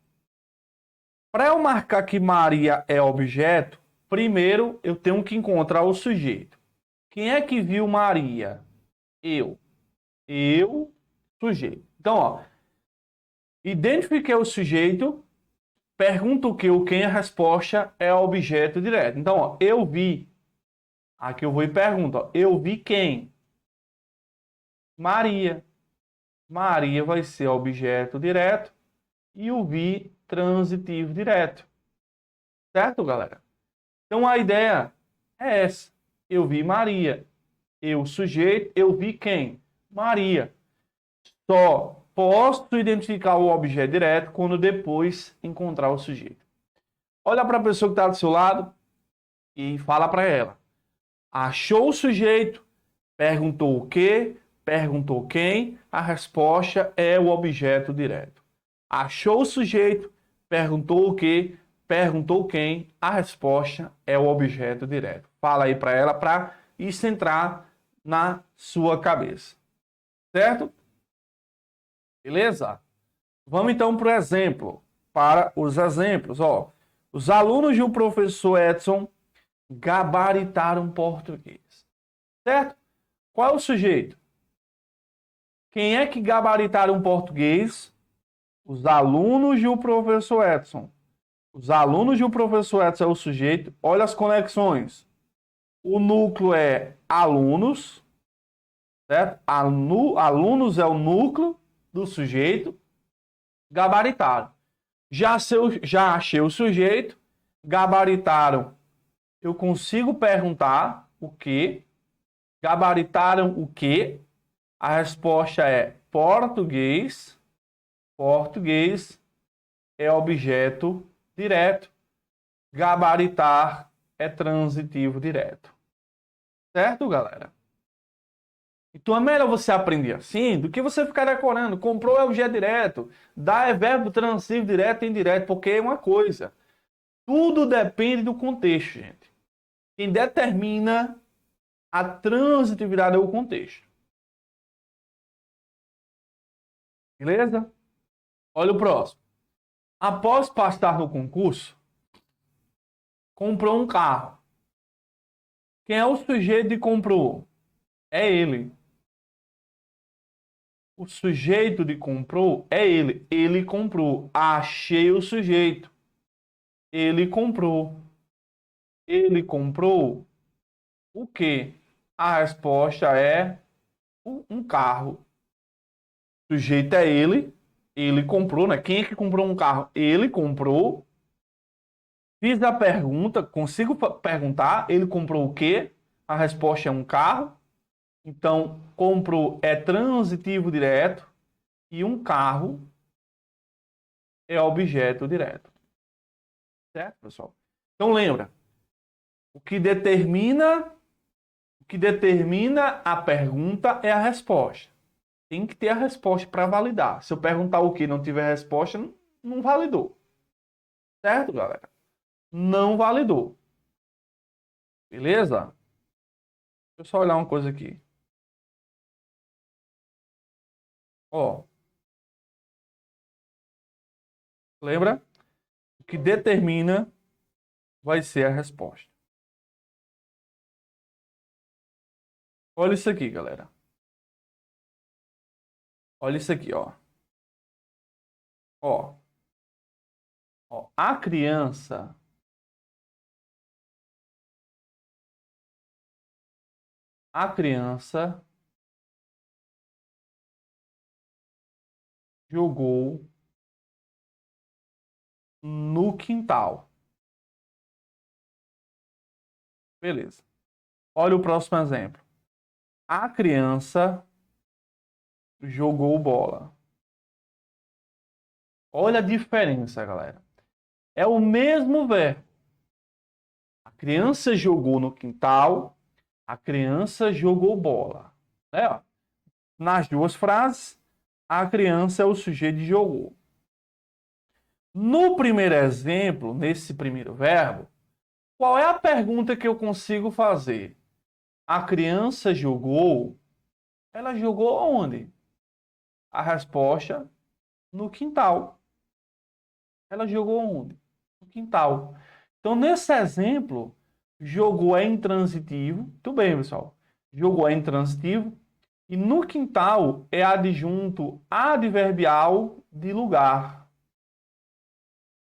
Para eu marcar que Maria é objeto, primeiro eu tenho que encontrar o sujeito. Quem é que viu Maria? Eu. Eu, sujeito. Então, ó. Identifiquei o sujeito, pergunto o que ou quem, a resposta é objeto direto. Então, ó, eu vi. Aqui eu vou e pergunto, ó, eu vi quem? Maria. Maria vai ser objeto direto. e o vi transitivo direto. Certo, galera? Então a ideia é essa. Eu vi Maria. Eu, sujeito, eu vi quem? Maria. Só posso identificar o objeto direto quando depois encontrar o sujeito. Olha para a pessoa que está do seu lado e fala para ela. Achou o sujeito, perguntou o quê, perguntou quem, a resposta é o objeto direto. Achou o sujeito, perguntou o quê, perguntou quem, a resposta é o objeto direto. Fala aí para ela para isso entrar na sua cabeça. Certo? Beleza? Vamos então para o exemplo. Para os exemplos. Ó, os alunos do professor Edson gabaritaram português. Certo? Qual é o sujeito? Quem é que gabaritaram português? Os alunos do professor Edson. Os alunos do professor Edson é o sujeito. Olha as conexões. O núcleo é alunos. Certo? Alunos é o núcleo do sujeito. Gabaritaram. Já achei o sujeito. Gabaritaram. Eu consigo perguntar o quê? Gabaritaram o quê? A resposta é português. Português é objeto direto. Gabaritar é transitivo direto. Certo, galera? Então é melhor você aprender assim do que você ficar decorando. Comprou é objeto direto. Dar é verbo transitivo direto e indireto, porque é uma coisa. Tudo depende do contexto, gente. Quem determina a transitividade é o contexto. Beleza? Olha o próximo. Após passar no concurso, comprou um carro. Quem é o sujeito que comprou? É ele. O sujeito de comprou é ele. Ele comprou. Achei o sujeito. Ele comprou. Ele comprou o quê? A resposta é um carro. O sujeito é ele. Ele comprou, né? Quem é que comprou um carro? Ele comprou. Fiz a pergunta, consigo perguntar, ele comprou o quê? A resposta é um carro. Então, comprou é transitivo direto e um carro é objeto direto. Certo, pessoal? Então, lembra. O que determina a pergunta é a resposta. Tem que ter a resposta para validar. Se eu perguntar o que e não tiver resposta, não validou. Certo, galera? Não validou. Beleza? Deixa eu só olhar uma coisa aqui. Ó. Lembra? O que determina vai ser a resposta. Olha isso aqui, galera. Olha isso aqui, ó. Ó. Ó. A criança jogou no quintal. Beleza. Olha o próximo exemplo. A criança jogou bola. Olha a diferença, galera. É o mesmo verbo. A criança jogou no quintal. A criança jogou bola. Né? Nas duas frases, a criança é o sujeito de jogou. No primeiro exemplo, nesse primeiro verbo, qual é a pergunta que eu consigo fazer? A criança jogou. Ela jogou onde? A resposta, no quintal. Ela jogou onde? No quintal. Então, nesse exemplo, jogou é intransitivo. Tudo bem, pessoal. Jogou é intransitivo. E no quintal é adjunto adverbial de lugar.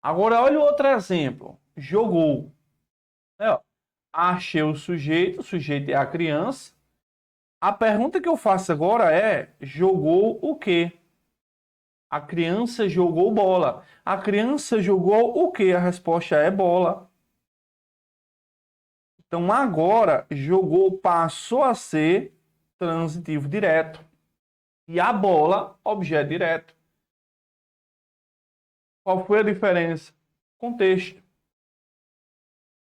Agora, olha o outro exemplo. Jogou. Achei o sujeito é a criança. A pergunta que eu faço agora é, jogou o quê? A criança jogou bola. A criança jogou o quê? A resposta é bola. Então, agora, jogou passou a ser transitivo direto. E a bola, objeto direto. Qual foi a diferença? Contexto.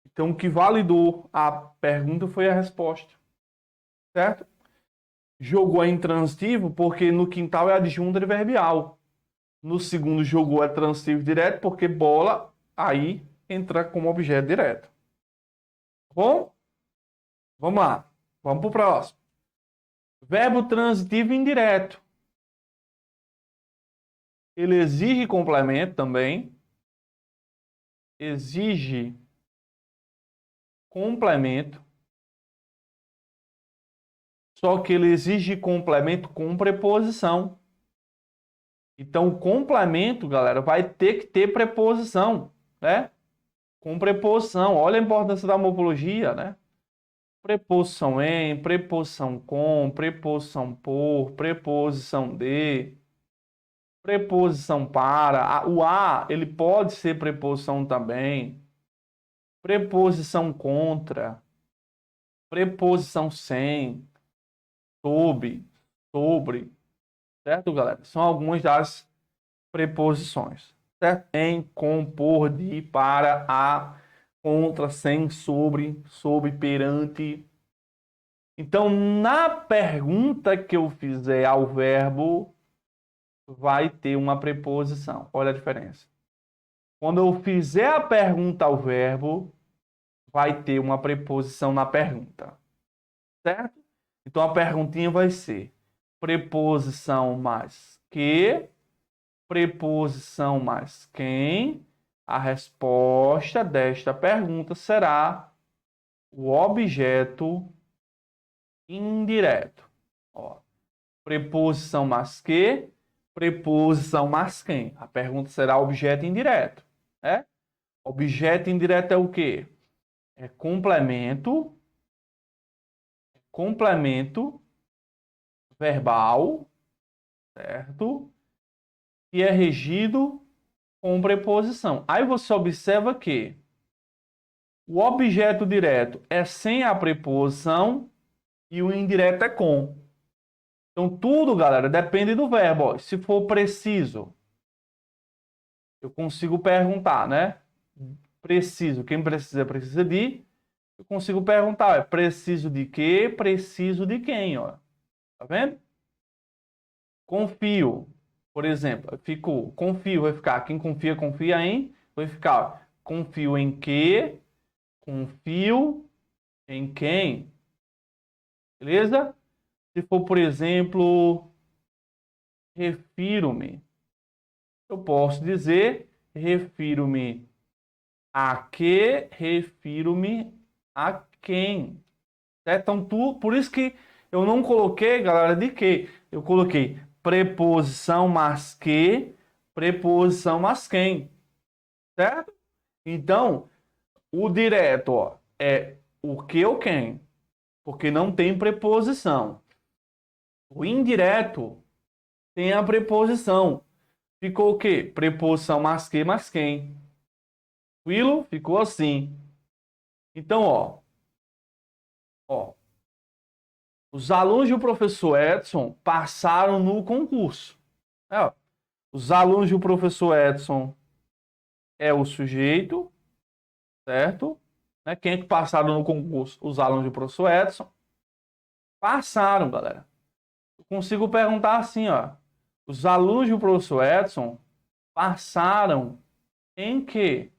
Então, o que validou a pergunta foi a resposta. Certo? Jogou é intransitivo porque no quintal é adjunto adverbial. No segundo, jogou é transitivo direto porque bola aí entra como objeto direto. Bom, vamos lá. Vamos para o próximo. Verbo transitivo indireto. Ele exige complemento também. Exige complemento. Só que ele exige complemento com preposição. Então, o complemento, galera, vai ter que ter preposição, né? Com preposição. Olha a importância da morfologia, né? Preposição em, preposição com, preposição por, preposição de, preposição para. O a, ele pode ser preposição também. Preposição contra, preposição sem, sobre, certo, galera? São algumas das preposições, certo? Em, com, por, de, para, a, contra, sem, sobre, perante. Então, na pergunta que eu fizer ao verbo, vai ter uma preposição. Olha a diferença. Quando eu fizer a pergunta ao verbo, vai ter uma preposição na pergunta, certo? Então, a perguntinha vai ser preposição mais que, preposição mais quem. A resposta desta pergunta será o objeto indireto. Ó, preposição mais que, preposição mais quem. A pergunta será objeto indireto. Né? Objeto indireto é o quê? É complemento verbal, certo? E é regido com preposição. Aí você observa que o objeto direto é sem a preposição e o indireto é com. Então, tudo, galera, depende do verbo. Ó. Se for preciso, eu consigo perguntar, né? Preciso. Quem precisa, precisa de. Eu consigo perguntar, preciso de quê? Preciso de quem, ó. Tá vendo? Confio. Por exemplo, ficou confio, vai ficar quem confia, confia em. Vai ficar confio em quê? Confio em quem? Beleza? Se for, por exemplo, refiro-me. Eu posso dizer refiro-me a que, refiro-me a quem. Certo? Então, por isso que eu não coloquei, galera, de que. Eu coloquei preposição mas que, preposição mas quem. Certo? Então, o direto ó, é o que ou quem. Porque não tem preposição. O indireto tem a preposição. Ficou o quê? Preposição mas que, mas quem. Tranquilo? Ficou assim. Então, ó. Os alunos do professor Edson passaram no concurso. Ó, os alunos do professor Edson é o sujeito, certo? Né? Quem é que passaram no concurso? Os alunos do professor Edson. Passaram, galera. Eu consigo perguntar assim, ó. Os alunos do professor Edson passaram em quê?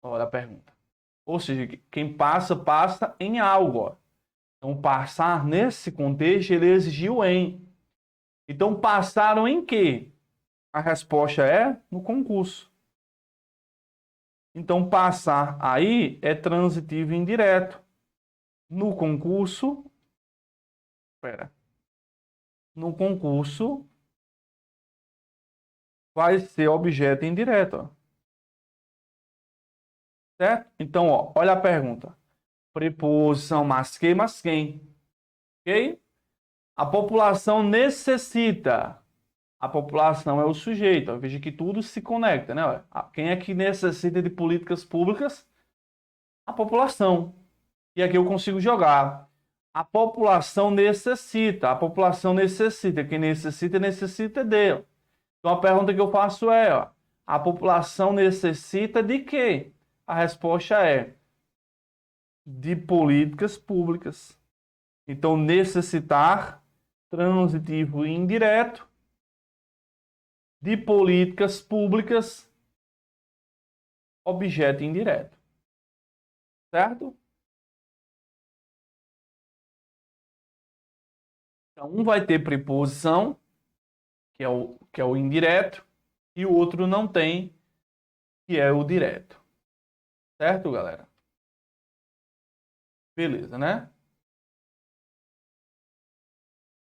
Olha a pergunta. Ou seja, quem passa, passa em algo, ó. Então, passar nesse contexto, ele exigiu em. Então, passaram em quê? A resposta é no concurso. Então, passar aí é transitivo indireto. No concurso, no concurso, vai ser objeto indireto. Ó. Certo? Então, ó, olha a pergunta. Preposição mas quem. Ok? A população necessita. A população é o sujeito. Veja que tudo se conecta, né? Quem é que necessita de políticas públicas? A população. E aqui eu consigo jogar. A população necessita. A população necessita. Quem necessita, necessita dele. Então a pergunta que eu faço é, a população necessita de quê? A resposta é de políticas públicas. Então, necessitar, transitivo e indireto, de políticas públicas, objeto indireto. Certo? Então, um vai ter preposição, que é o indireto, e o outro não tem, que é o direto. Certo, galera? Beleza, né?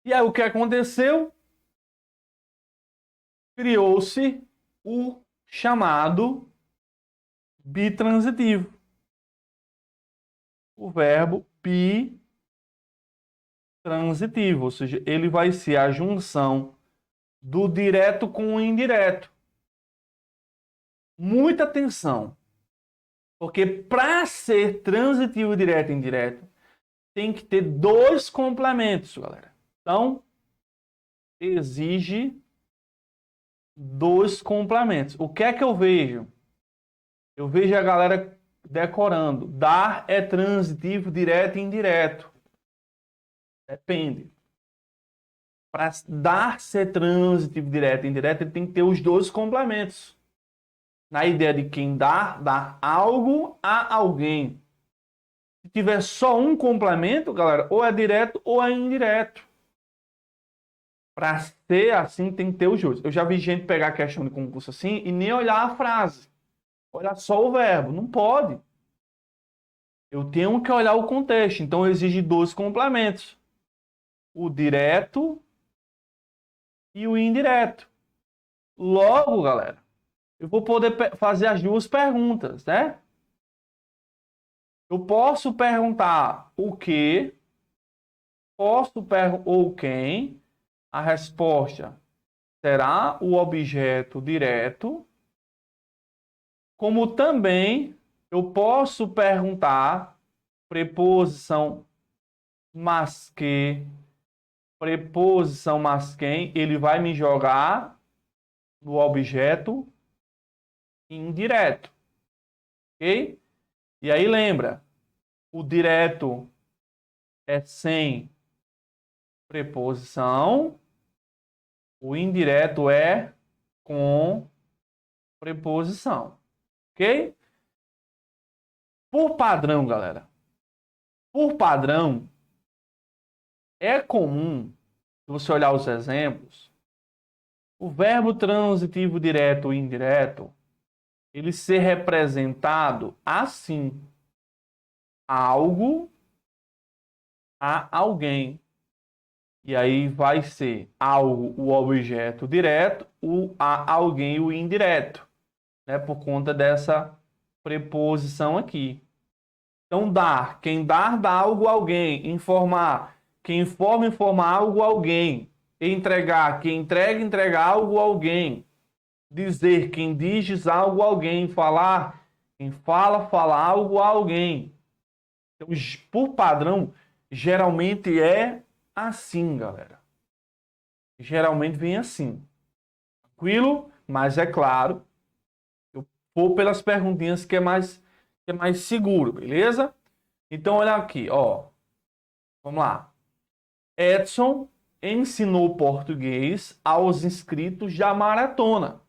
E aí, o que aconteceu? Criou-se o chamado bitransitivo. O verbo bitransitivo, ou seja, ele vai ser a junção do direto com o indireto. Muita atenção, porque para ser transitivo direto e indireto, tem que ter dois complementos, galera. Então, exige dois complementos. O que é que eu vejo? Eu vejo a galera decorando. Dar é transitivo direto e indireto. Depende. Para dar ser transitivo direto e indireto, ele tem que ter os dois complementos. Na ideia de quem dar algo a alguém. Se tiver só um complemento, galera, ou é direto ou é indireto. Para ser assim, tem que ter os dois. Eu já vi gente pegar a questão de concurso assim e nem olhar a frase. Olhar só o verbo. Não pode. Eu tenho que olhar o contexto. Então, exige dois complementos. O direto e o indireto. Logo, galera, eu vou poder fazer as duas perguntas, né? Eu posso perguntar o que, posso perguntar ou quem. A resposta será o objeto direto. Como também eu posso perguntar preposição mas que, preposição mas quem, ele vai me jogar no objeto indireto. Ok? E aí lembra, o direto é sem preposição, o indireto é com preposição. Ok? Por padrão, galera. Por padrão, é comum, se você olhar os exemplos, o verbo transitivo direto e indireto, ele ser representado assim. Algo a alguém. E aí vai ser algo o objeto direto, o a alguém o indireto, né? Por conta dessa preposição aqui. Então, dar, quem dá algo a alguém. Informar, quem informa, informar algo a alguém. Entregar, quem entrega algo a alguém. Dizer, quem diz algo a alguém. Falar, quem fala algo a alguém. Então, por padrão, geralmente é assim, galera. Geralmente vem assim. Tranquilo? Mas é claro, eu vou pelas perguntinhas que é mais seguro, beleza? Então, olha aqui, ó. Vamos lá. Edson ensinou português aos inscritos da maratona.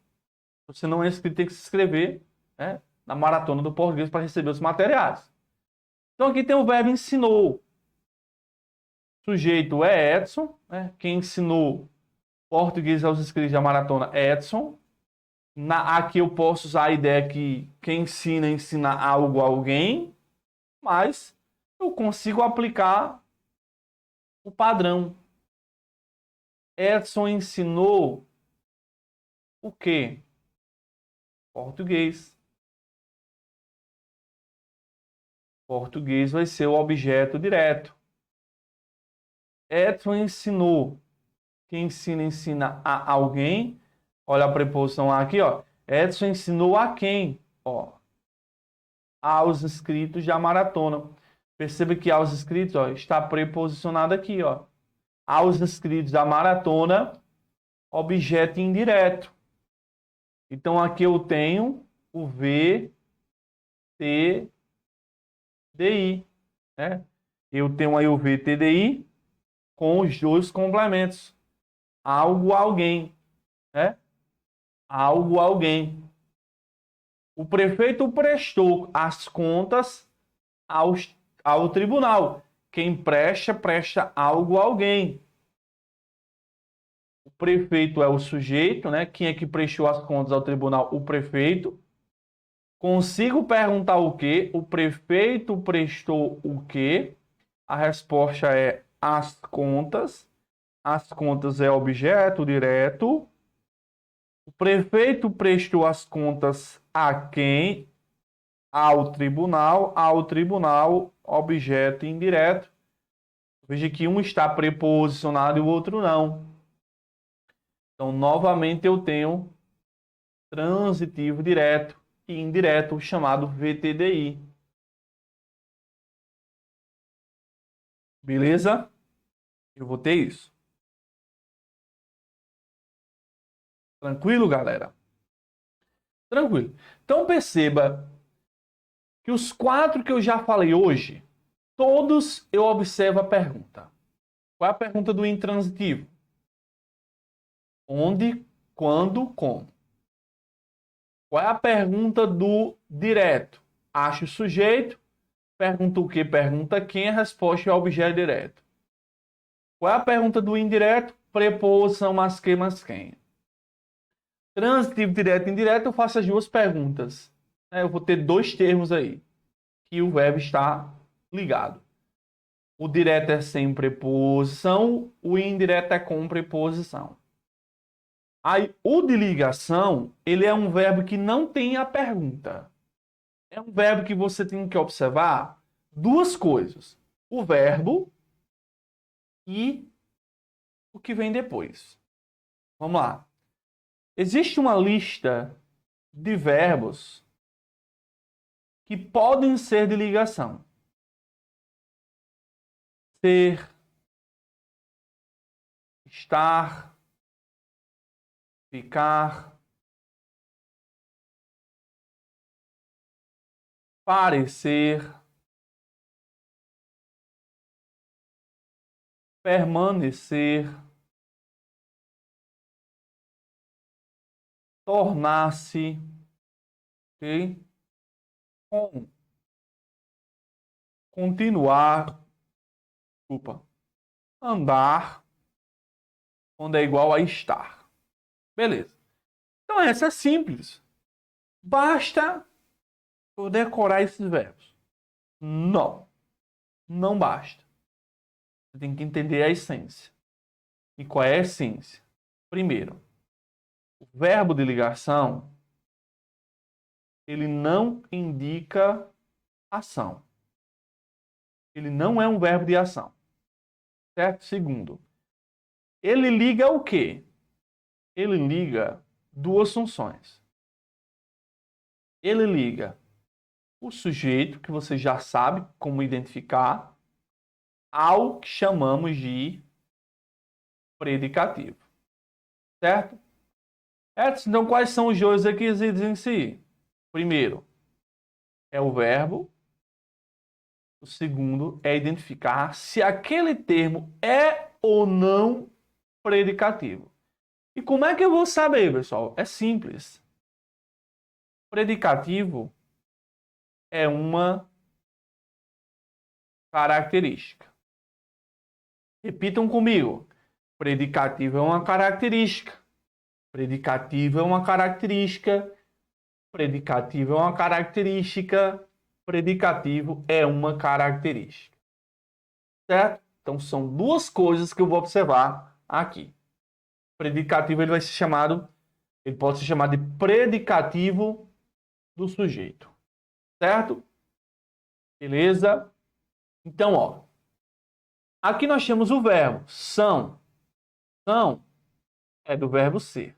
Se você não é inscrito, tem que se inscrever, né, na maratona do português para receber os materiais. Então, aqui tem o verbo ensinou. O sujeito é Edson, né? Quem ensinou português aos inscritos da maratona é Edson. Aqui eu posso usar a ideia que quem ensina algo a alguém, mas eu consigo aplicar o padrão. Edson ensinou o quê? Português. Português vai ser o objeto direto. Edson ensinou Quem ensina a alguém. Olha a preposição aqui, ó. Edson ensinou a quem? Ó, aos inscritos da maratona. Perceba que aos inscritos, ó, está preposicionado aqui, ó. Aos inscritos da maratona, objeto indireto. Então aqui eu tenho o VTDI, né? Eu tenho aí o VTDI com os dois complementos. Algo, alguém, né? Algo, alguém. O prefeito prestou as contas ao tribunal. Quem presta algo a alguém. O prefeito é o sujeito, né? Quem é que prestou as contas ao tribunal? O prefeito. Consigo perguntar o quê? O prefeito prestou o quê? A resposta é as contas. As contas é objeto direto. O prefeito prestou as contas a quem? Ao tribunal, objeto indireto. Veja que um está preposicionado e o outro não. Então, novamente, eu tenho transitivo direto e indireto, chamado VTDI. Beleza? Eu vou ter isso. Tranquilo, galera? Tranquilo. Então, perceba que os 4 que eu já falei hoje, todos eu observo a pergunta. Qual é a pergunta do intransitivo? Onde, quando, como. Qual é a pergunta do direto? Acha o sujeito, pergunta o que, pergunta quem, a resposta é o objeto direto. Qual é a pergunta do indireto? Preposição, mas que, mas quem. Transitivo direto e indireto, eu faço as duas perguntas. Eu vou ter 2 termos aí, que o verbo está ligado. O direto é sem preposição, o indireto é com preposição. Aí, o de ligação, ele é um verbo que não tem a pergunta. É um verbo que você tem que observar 2 coisas. O verbo e o que vem depois. Vamos lá. Existe uma lista de verbos que podem ser de ligação. Ser, estar, ficar, parecer, permanecer, tornar-se, ok? Com, continuar, desculpa, andar, quando é igual a estar. Beleza. Então essa é simples. Basta eu decorar esses verbos. Não. Não basta. Você tem que entender a essência. E qual é a essência? Primeiro, o verbo de ligação, ele não indica ação. Ele não é um verbo de ação. Certo? Segundo, ele liga o quê? Ele liga 2 funções. Ele liga o sujeito, que você já sabe como identificar, ao que chamamos de predicativo. Certo? Então, quais são os 2 requisitos em si? Primeiro, é o verbo. O segundo é identificar se aquele termo é ou não predicativo. E como é que eu vou saber, pessoal? É simples. Predicativo é uma característica. Repitam comigo. Predicativo é uma característica. Predicativo é uma característica. Predicativo é uma característica. Predicativo é uma característica. Certo? Então são 2 coisas que eu vou observar aqui. Predicativo ele pode ser chamado de predicativo do sujeito. Certo? Beleza? Então, ó, aqui nós temos o verbo são. São é do verbo ser.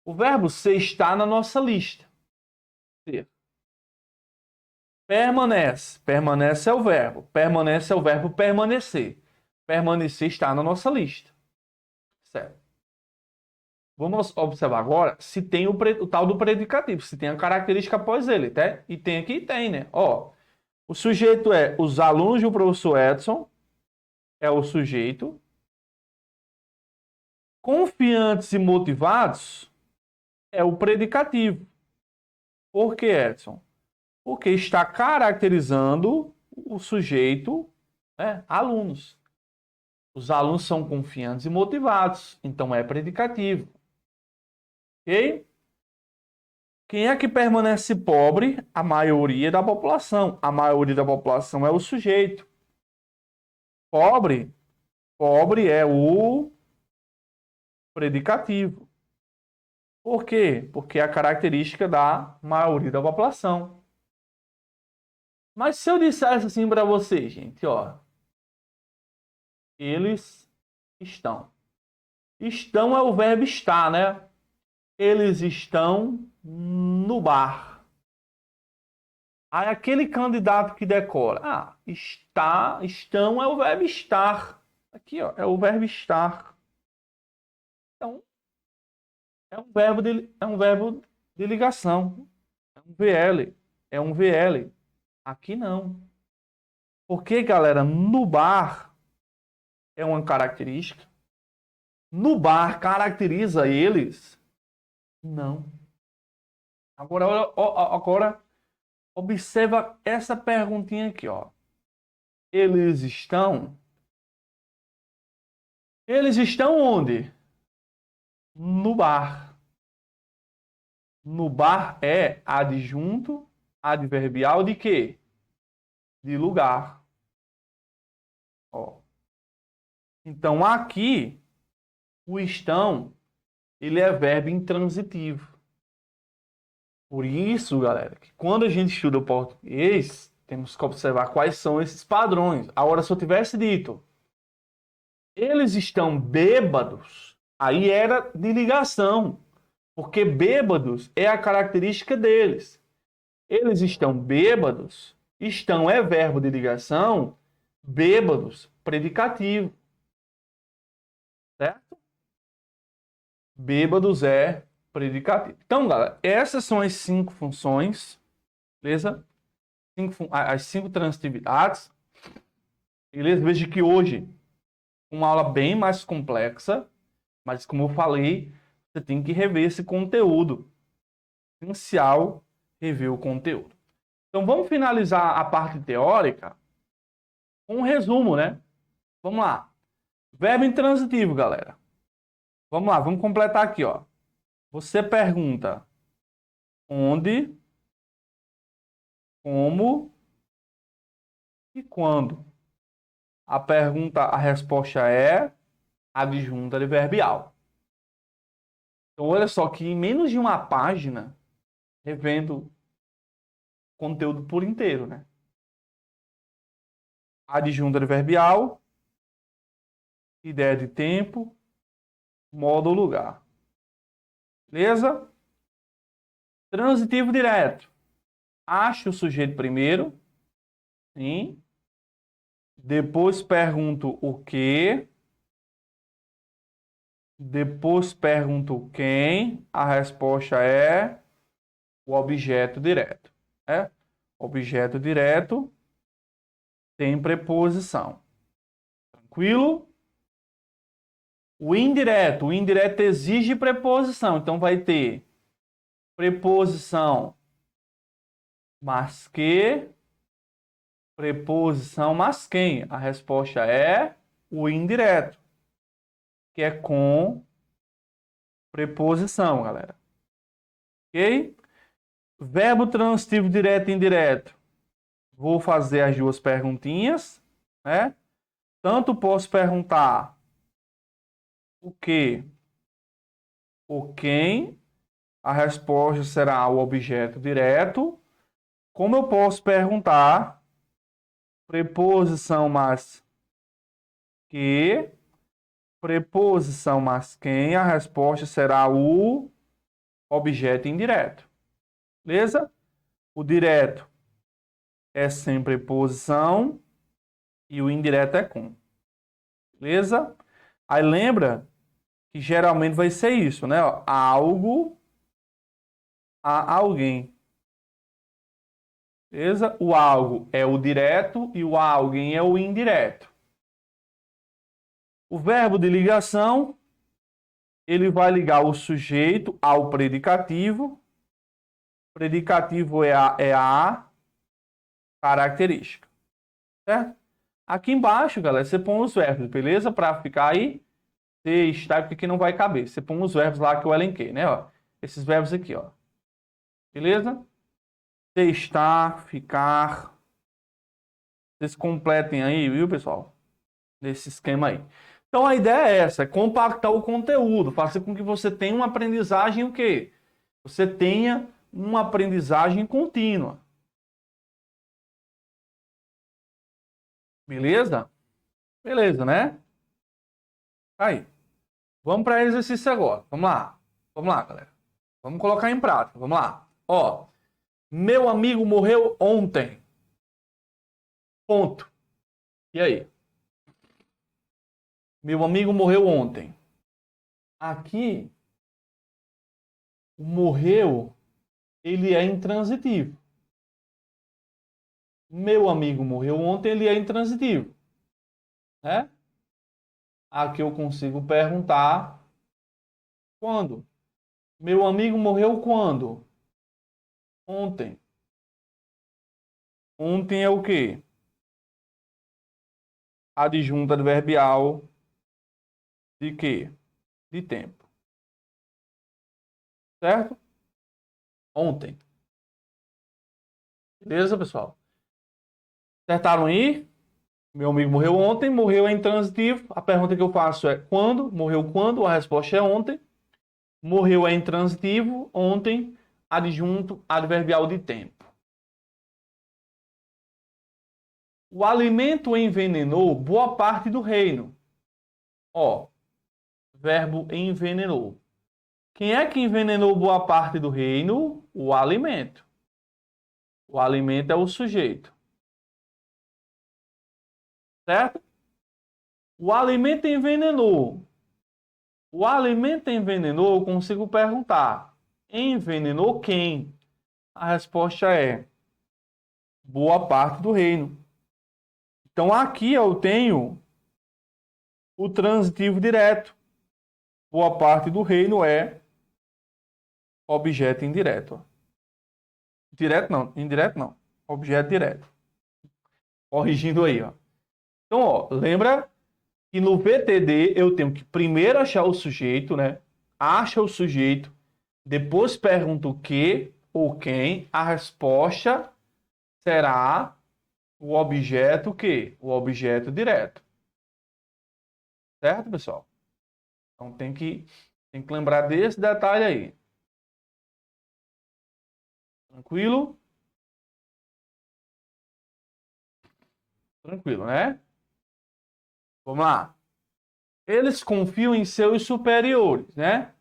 O verbo ser está na nossa lista. Ser. Permanece. Permanece é o verbo. Permanece é o verbo permanecer. Permanecer está na nossa lista. Certo. Vamos observar agora se tem o tal do predicativo, se tem a característica após ele, tá? E tem aqui, tem, né? Ó, o sujeito é os alunos do professor Edson, é o sujeito. Confiantes e motivados é o predicativo. Por que, Edson? Porque está caracterizando o sujeito, né? Alunos. Os alunos são confiantes e motivados, então é predicativo. Ok? Quem é que permanece pobre? A maioria da população. A maioria da população é o sujeito. Pobre. Pobre é o predicativo. Por quê? Porque é a característica da maioria da população. Mas se eu dissesse assim para vocês, gente, ó. Eles estão. Estão é o verbo estar, né? Eles estão no bar. Aí aquele candidato que decora. Ah, estão é o verbo estar. Aqui, ó, é o verbo estar. Então, é um verbo de ligação. É um VL. É um VL. Aqui não. Porque, galera, no bar é uma característica. No bar caracteriza eles? Não. Agora observa essa perguntinha aqui, ó. Eles estão onde? No bar. No bar é adjunto adverbial de quê? De lugar. Ó. Então aqui o estão ele é verbo intransitivo. Por isso, galera, que quando a gente estuda o português, temos que observar quais são esses padrões. Agora, se eu tivesse dito, eles estão bêbados, aí era de ligação, porque bêbados é a característica deles. Eles estão bêbados, estão é verbo de ligação, bêbados, predicativo. Certo? Bêbados é predicativo. Então, galera, essas são as 5 funções, beleza? As 5 transitividades. Beleza? Veja que hoje, uma aula bem mais complexa, mas como eu falei, você tem que rever esse conteúdo. É essencial rever o conteúdo. Então, vamos finalizar a parte teórica com um resumo, né? Vamos lá. Verbo intransitivo, galera. Vamos lá, vamos completar aqui, ó. Você pergunta onde, como e quando. A resposta é adjunta adverbial. Então, olha só que em menos de uma página, revendo o conteúdo por inteiro, né? Adjunta adverbial, ideia de tempo, modo ou lugar. Beleza? Transitivo direto. Acho o sujeito primeiro. Sim. Depois pergunto o que. Depois pergunto quem. A resposta é o objeto direto. É? Objeto direto tem preposição. Tranquilo? O indireto exige preposição, então vai ter preposição mas que, preposição mas quem. A resposta é o indireto, que é com preposição, galera. Ok? Verbo transitivo direto e indireto. Vou fazer as 2 perguntinhas, né? Tanto posso perguntar o que, o quem, a resposta será o objeto direto. Como eu posso perguntar preposição mais que, preposição mais quem, a resposta será o objeto indireto. Beleza? O direto é sem preposição e o indireto é com. Beleza? Aí lembra que geralmente vai ser isso, né? Ó, algo a alguém. Beleza? O algo é o direto e o a alguém é o indireto. O verbo de ligação, ele vai ligar o sujeito ao predicativo. O predicativo é a característica. Certo? Aqui embaixo, galera, você põe os verbos, beleza? Para ficar aí, você está, porque aqui não vai caber. Você põe os verbos lá que eu elenquei, né? Ó, esses verbos aqui, ó. Beleza? Você está, ficar. Vocês completem aí, viu, pessoal? Nesse esquema aí. Então a ideia é essa, é compactar o conteúdo, fazer com que você tenha uma aprendizagem o quê? Você tenha uma aprendizagem contínua. Beleza? Beleza, né? Aí. Vamos para exercício agora. Vamos lá. Vamos lá, galera. Vamos colocar em prática. Vamos lá. Ó. Meu amigo morreu ontem. Ponto. E aí? Meu amigo morreu ontem. Aqui, o morreu, ele é intransitivo. Meu amigo morreu ontem, ele é intransitivo. Né? Aqui eu consigo perguntar quando. Meu amigo morreu quando? Ontem. Ontem é o quê? Adjunta adverbial de quê? De tempo. Certo? Ontem. Beleza, pessoal? Acertaram aí? Meu amigo morreu ontem, morreu é intransitivo. A pergunta que eu faço é quando? Morreu quando? A resposta é ontem. Morreu é intransitivo. Ontem, adjunto adverbial de tempo. O alimento envenenou boa parte do reino. Ó, verbo envenenou. Quem é que envenenou boa parte do reino? O alimento. O alimento é o sujeito. Certo? O alimento envenenou. O alimento envenenou, eu consigo perguntar. Envenenou quem? A resposta é boa parte do reino. Então aqui eu tenho o transitivo direto. Boa parte do reino é objeto indireto. Direto não, indireto não. Objeto direto. Corrigindo aí, ó. Então, ó, lembra que no VTD eu tenho que primeiro achar o sujeito, né? Acha o sujeito, depois pergunta o que ou quem. A resposta será o objeto o quê? O objeto direto. Certo, pessoal? Então tem que lembrar desse detalhe aí. Tranquilo? Tranquilo, né? Vamos lá. Eles confiam em seus superiores, né?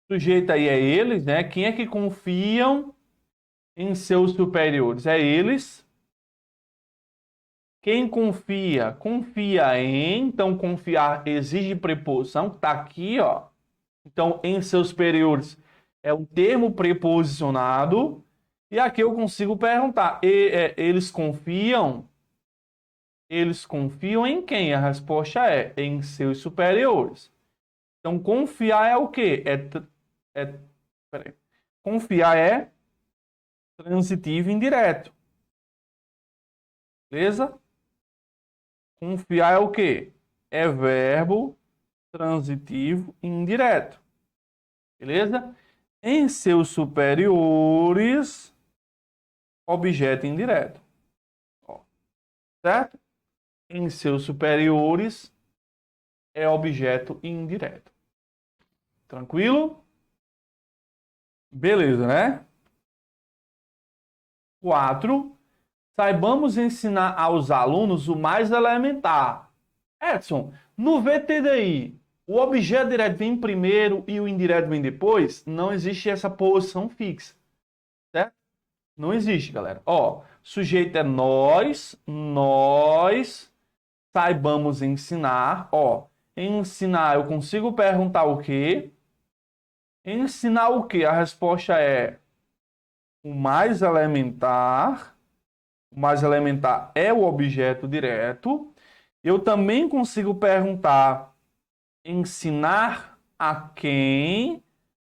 O sujeito aí é eles, né? Quem é que confiam em seus superiores? É eles. Quem confia? Confia em. Então, confiar exige preposição. Está aqui, ó. Então, em seus superiores é um termo preposicionado. E aqui eu consigo perguntar. Eles confiam? Eles confiam em quem? A resposta é em seus superiores. Então, confiar é o quê? Peraí. Confiar é transitivo indireto. Beleza? Confiar é o quê? É verbo transitivo indireto. Beleza? Em seus superiores, objeto indireto. Ó, certo? Em seus superiores é objeto indireto. Tranquilo? Beleza, né? 4. Saibamos ensinar aos alunos o mais elementar. Edson, no VTDI, O objeto direto vem primeiro e o indireto vem depois, não existe essa posição fixa. Certo? Não existe, galera. Ó, sujeito é nós saibamos ensinar. Ó, ensinar eu consigo perguntar o quê? Ensinar o quê? A resposta é o mais elementar. O mais elementar é o objeto direto. Eu também consigo perguntar ensinar a quem?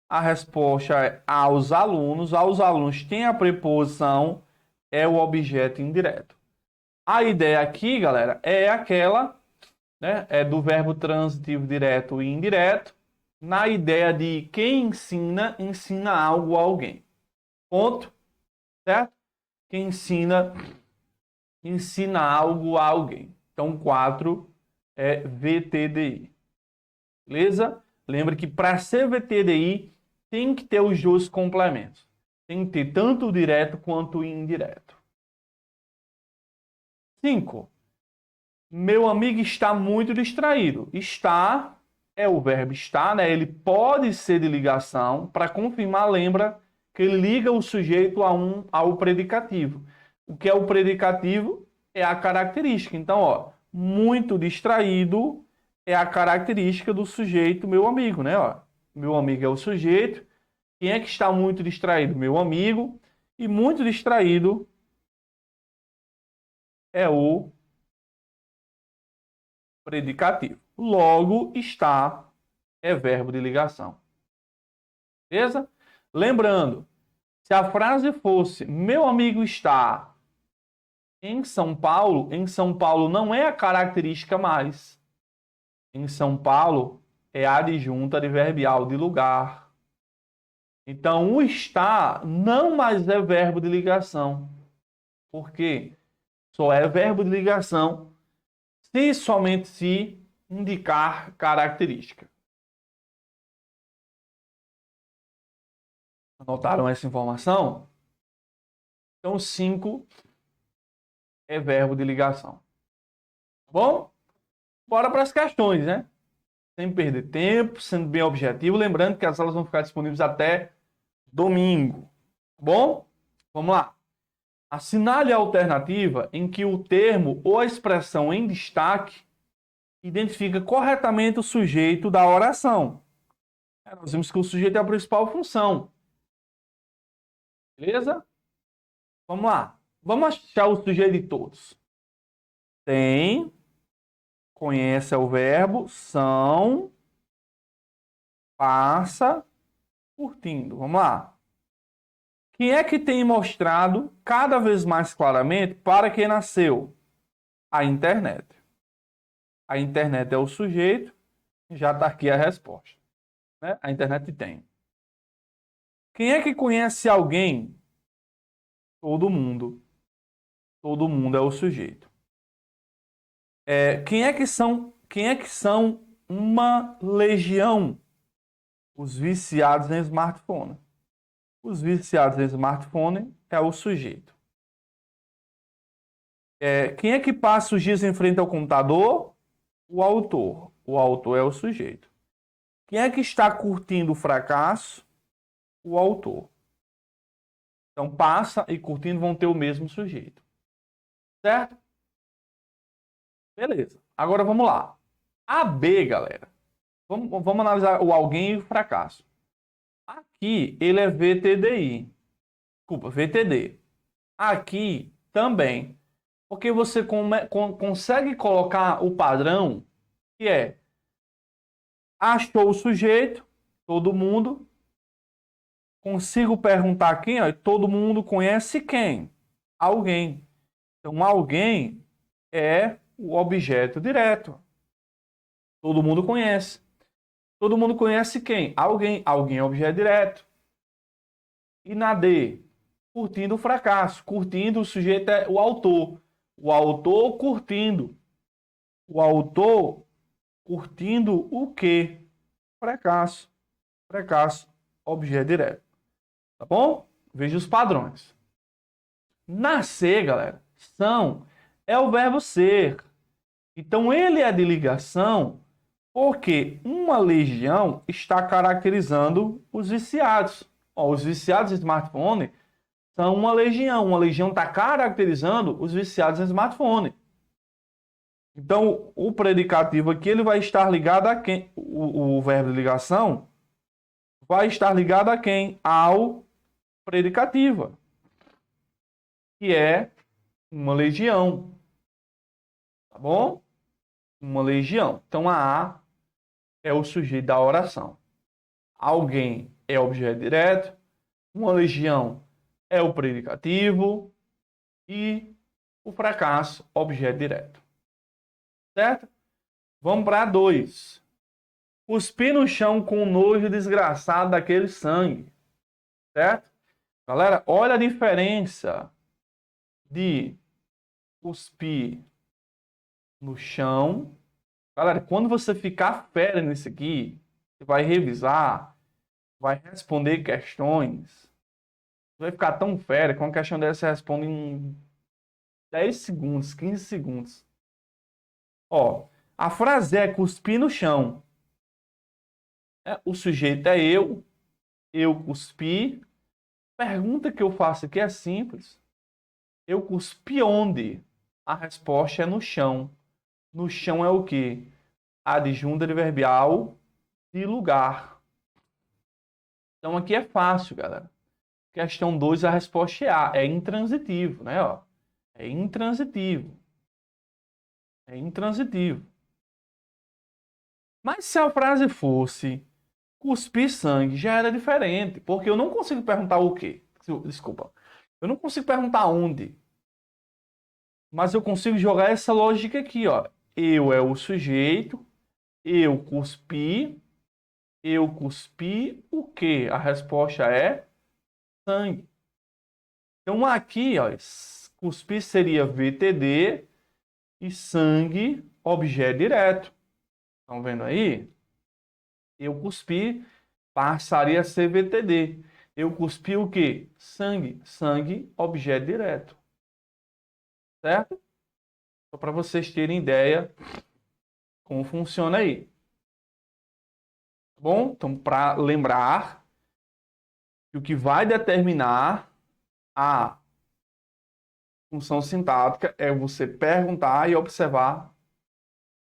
A resposta é aos alunos. Aos alunos tem a preposição, é o objeto indireto. A ideia aqui, galera, é aquela, né, é do verbo transitivo direto e indireto, na ideia de quem ensina, ensina algo a alguém. Ponto. Certo? Quem ensina, ensina algo a alguém. Então, 4 é VTDI. Beleza? Lembra que para ser VTDI, tem que ter os dois complementos. Tem que ter tanto o direto quanto o indireto. 5. Meu amigo está muito distraído. Está é o verbo estar, né? Ele pode ser de ligação. Para confirmar, lembra que ele liga o sujeito ao predicativo. O que é o predicativo? É a característica. Então, ó, muito distraído é a característica do sujeito, meu amigo, né? Ó, meu amigo é o sujeito. Quem é que está muito distraído? Meu amigo. E muito distraído é o predicativo. Logo, está é verbo de ligação. Beleza? Lembrando, se a frase fosse meu amigo está em São Paulo não é a característica mais. Em São Paulo é a adjunta adverbial de lugar. Então, o está não mais é verbo de ligação. Por quê? Só é verbo de ligação se somente se indicar característica. Anotaram essa informação? Então, 5 é verbo de ligação. Tá bom? Bora para as questões, né? Sem perder tempo, sendo bem objetivo. Lembrando que as aulas vão ficar disponíveis até domingo. Tá bom? Vamos lá. Assinale a alternativa em que o termo ou a expressão em destaque identifica corretamente o sujeito da oração. Nós vimos que o sujeito é a principal função. Beleza? Vamos lá. Vamos achar o sujeito de todos. Tem, conhece o verbo, são, passa, curtindo. Vamos lá. Quem é que tem mostrado cada vez mais claramente para que nasceu? A internet. A internet é o sujeito, já está aqui a resposta. Né? A internet tem. Quem é que conhece alguém? Todo mundo. Todo mundo é o sujeito. Quem é que são uma legião? Os viciados em smartphone. Os viciados em smartphone é o sujeito. Quem é que passa os dias em frente ao computador? O autor. O autor é o sujeito. Quem é que está curtindo o fracasso? O autor. Então, passa e curtindo vão ter o mesmo sujeito. Certo? Beleza. Agora vamos lá. A B, galera. Vamos analisar o alguém e o fracasso. Aqui ele é VTDI. Desculpa, VTD. Aqui também. Porque você consegue colocar o padrão que é achou o sujeito, todo mundo. Consigo perguntar quem? Ó, todo mundo conhece quem? Alguém. Então, alguém é o objeto direto. Todo mundo conhece. Todo mundo conhece quem? Alguém. Alguém é objeto direto. E na D, curtindo o fracasso. Curtindo, o sujeito é o autor. O autor curtindo. O autor curtindo o quê? Fracasso. Fracasso, objeto direto. Tá bom? Veja os padrões. Na C, galera, são é o verbo ser. Então, ele é de ligação Porque uma legião está caracterizando os viciados. Ó, os viciados em smartphone são uma legião. Uma legião está caracterizando os viciados em smartphone. Então, o predicativo aqui ele vai estar ligado a quem? O verbo de ligação vai estar ligado a quem? Ao predicativa, que é uma legião. Tá bom? Uma legião. Então, a é o sujeito da oração. Alguém é objeto direto. Uma legião é o predicativo. E o fracasso, objeto direto. Certo? Vamos para 2. Cuspir no chão com nojo desgraçado daquele sangue. Certo? Galera, olha a diferença de cuspir no chão. Galera, quando você ficar fera nisso aqui, você vai revisar, vai responder questões. Você vai ficar tão fera que uma questão dessa você responde em 10 segundos, 15 segundos. Ó, a frase é cuspir no chão. O sujeito é eu cuspi. Pergunta que eu faço aqui é simples. Eu cuspi onde? A resposta é no chão. No chão é o quê? Adjunta adverbial de lugar. Então aqui é fácil, galera. Questão 2, a resposta é A. É intransitivo, né? Ó, é intransitivo. É intransitivo. Mas se a frase fosse cuspir sangue, já era diferente. Porque eu não consigo perguntar o quê? Desculpa. Eu não consigo perguntar onde. Mas eu consigo jogar essa lógica aqui, ó. Eu é o sujeito. Eu cuspi o quê? A resposta é sangue. Então aqui, ó, cuspir seria VTD e sangue, objeto direto. Estão vendo aí? Eu cuspi passaria a ser VTD. Eu cuspi o quê? Sangue. Sangue, objeto direto. Certo? Só para vocês terem ideia como funciona aí. Tá bom? Então, para lembrar que o que vai determinar a função sintática é você perguntar e observar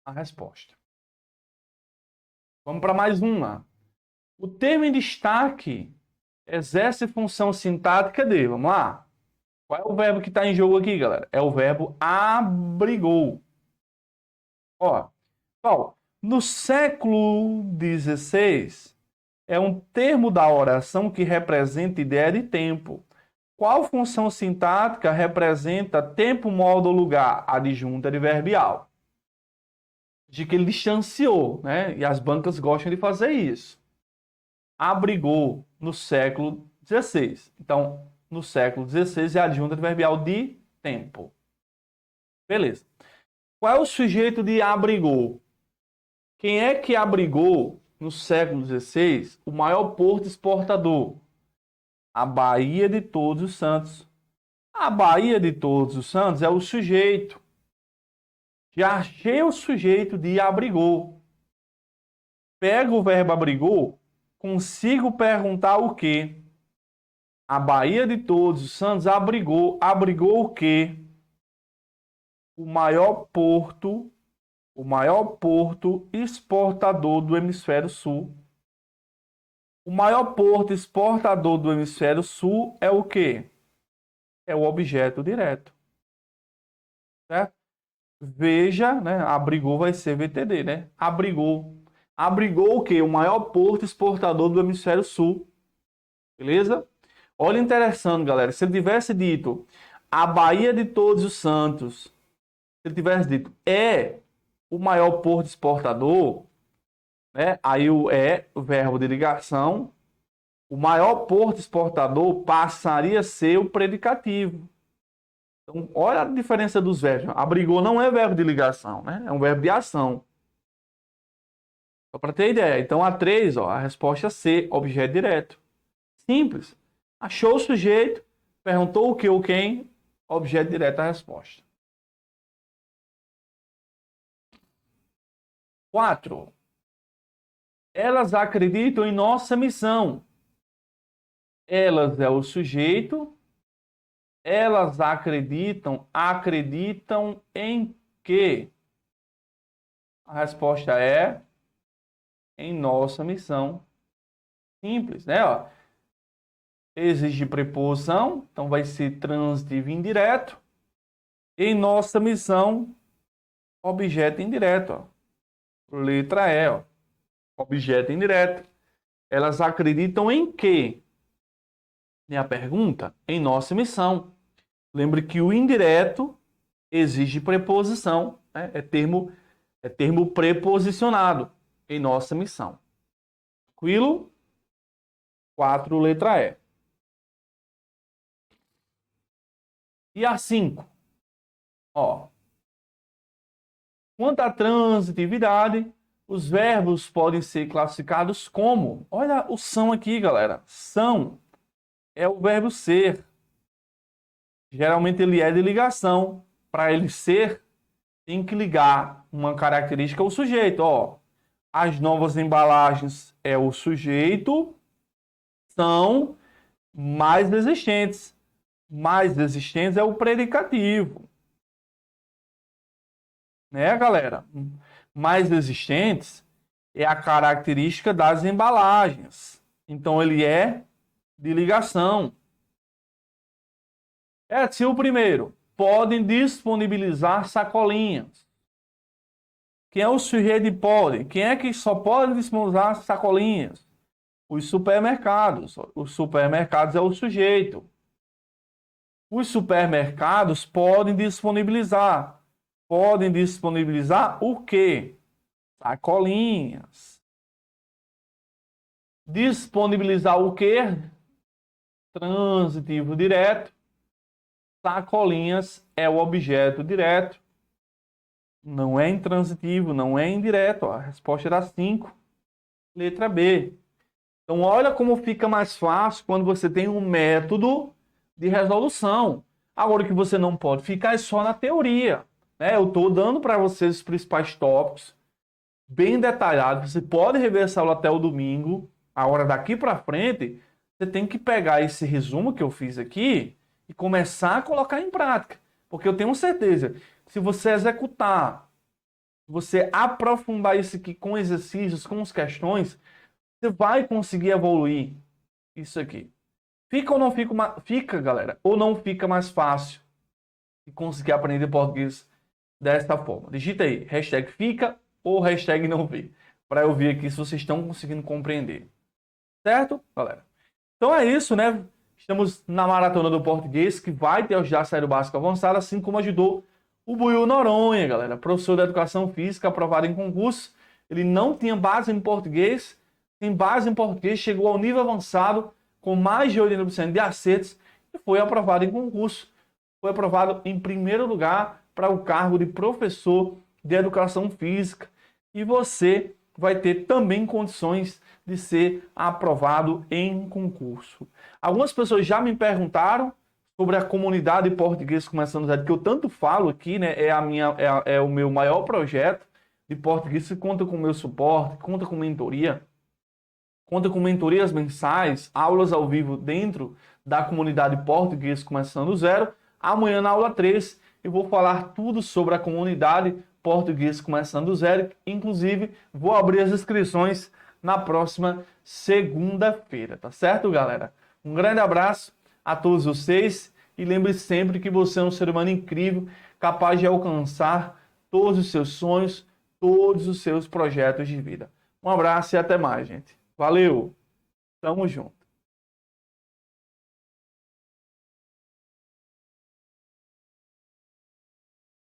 a resposta. Vamos para mais uma. O termo em destaque exerce função sintática de... Vamos lá. Qual é o verbo que está em jogo aqui, galera? É o verbo abrigou. Ó, no século XVI, é um termo da oração que representa ideia de tempo. Qual função sintática representa tempo, modo ou lugar? Adjunta adverbial. De que ele distanciou, né? E as bancas gostam de fazer isso. Abrigou no século XVI. Então, no século XVI é adjunta adverbial de tempo. Beleza. Qual é o sujeito de abrigou? Quem é que abrigou no século XVI o maior porto exportador? A Baía de Todos os Santos. A Baía de Todos os Santos é o sujeito. Já achei o sujeito de abrigou. Pego o verbo abrigou, consigo perguntar o quê? A Baía de Todos os Santos abrigou. Abrigou o quê? O maior porto exportador do hemisfério sul. O maior porto exportador do hemisfério sul é o quê? É o objeto direto. Certo? Veja, né? Abrigou vai ser VTD, né? Abrigou. Abrigou o quê? O maior porto exportador do hemisfério sul. Beleza? Olha interessante, galera. Se ele tivesse dito a Baía de Todos os Santos, se ele tivesse dito é o maior porto exportador, né? Aí o verbo de ligação. O maior porto exportador passaria a ser o predicativo. Então, olha a diferença dos verbos. Abrigou não é verbo de ligação, né? É um verbo de ação. Só para ter ideia. Então, a 3, ó, a resposta é C, objeto direto. Simples. Achou o sujeito, perguntou o que ou quem, objeto direto a resposta. 4. Elas acreditam em nossa missão. Elas é o sujeito. Elas acreditam em quê? A resposta é em nossa missão. Simples, né? Ó, exige preposição, então vai ser transitivo indireto. Em nossa missão, objeto indireto. Ó. Letra E, ó. Objeto indireto. Elas acreditam em quê? E a pergunta? Em nossa missão. Lembre que o indireto exige preposição, né? É termo preposicionado. Em nossa missão. Tranquilo? 4, letra E. E a 5? Ó. Quanto à transitividade, os verbos podem ser classificados como? Olha o são aqui, galera. São é o verbo ser. Geralmente ele é de ligação. Para ele ser, tem que ligar uma característica ao sujeito. Ó. As novas embalagens é o sujeito. São mais existentes. Mais existentes é o predicativo. Né, galera? Mais existentes é a característica das embalagens. Então, ele é de ligação. Se o primeiro. Podem disponibilizar sacolinhas. Quem é o sujeito de pode? Quem é que só pode disponibilizar sacolinhas? Os supermercados. Os supermercados é o sujeito. Os supermercados podem disponibilizar. Podem disponibilizar o quê? Sacolinhas. Disponibilizar o quê? Transitivo direto. Sacolinhas é o objeto direto. Não é intransitivo, não é indireto. A resposta era 5. Letra B. Então, olha como fica mais fácil quando você tem um método de resolução. Agora, que você não pode ficar só na teoria. Né? Eu estou dando para vocês os principais tópicos, bem detalhados. Você pode rever essa aula até o domingo. Agora, daqui para frente, você tem que pegar esse resumo que eu fiz aqui e começar a colocar em prática. Porque eu tenho certeza que se você executar, você aprofundar isso aqui com exercícios, com as questões, você vai conseguir evoluir isso aqui. Fica ou não fica, fica, galera, ou não fica mais fácil de conseguir aprender português desta forma? Digita aí, hashtag fica ou hashtag não fica, para eu ver aqui se vocês estão conseguindo compreender. Certo, galera? Então é isso, né? Estamos na maratona do português, que vai te ajudar a sair do básico avançado, assim como ajudou o Buiu Noronha, galera. Professor de Educação Física, aprovado em concurso. Ele não tinha base em português, tem base em português, chegou ao nível avançado, com mais de 80% de acertos, e foi aprovado em concurso. Foi aprovado em primeiro lugar para o cargo de professor de Educação Física. E você vai ter também condições de ser aprovado em concurso. Algumas pessoas já me perguntaram sobre a comunidade português começando zero, que eu tanto falo aqui, né? É o meu maior projeto de português, que conta com o meu suporte, conta com mentoria, conta com mentorias mensais, aulas ao vivo dentro da comunidade português começando zero. Amanhã na aula 3 eu vou falar tudo sobre a comunidade português começando zero. Inclusive, vou abrir as inscrições na próxima segunda-feira, tá certo, galera? Um grande abraço a todos vocês e lembre-se sempre que você é um ser humano incrível, capaz de alcançar todos os seus sonhos, todos os seus projetos de vida. Um abraço e até mais, gente. Valeu! Tamo junto!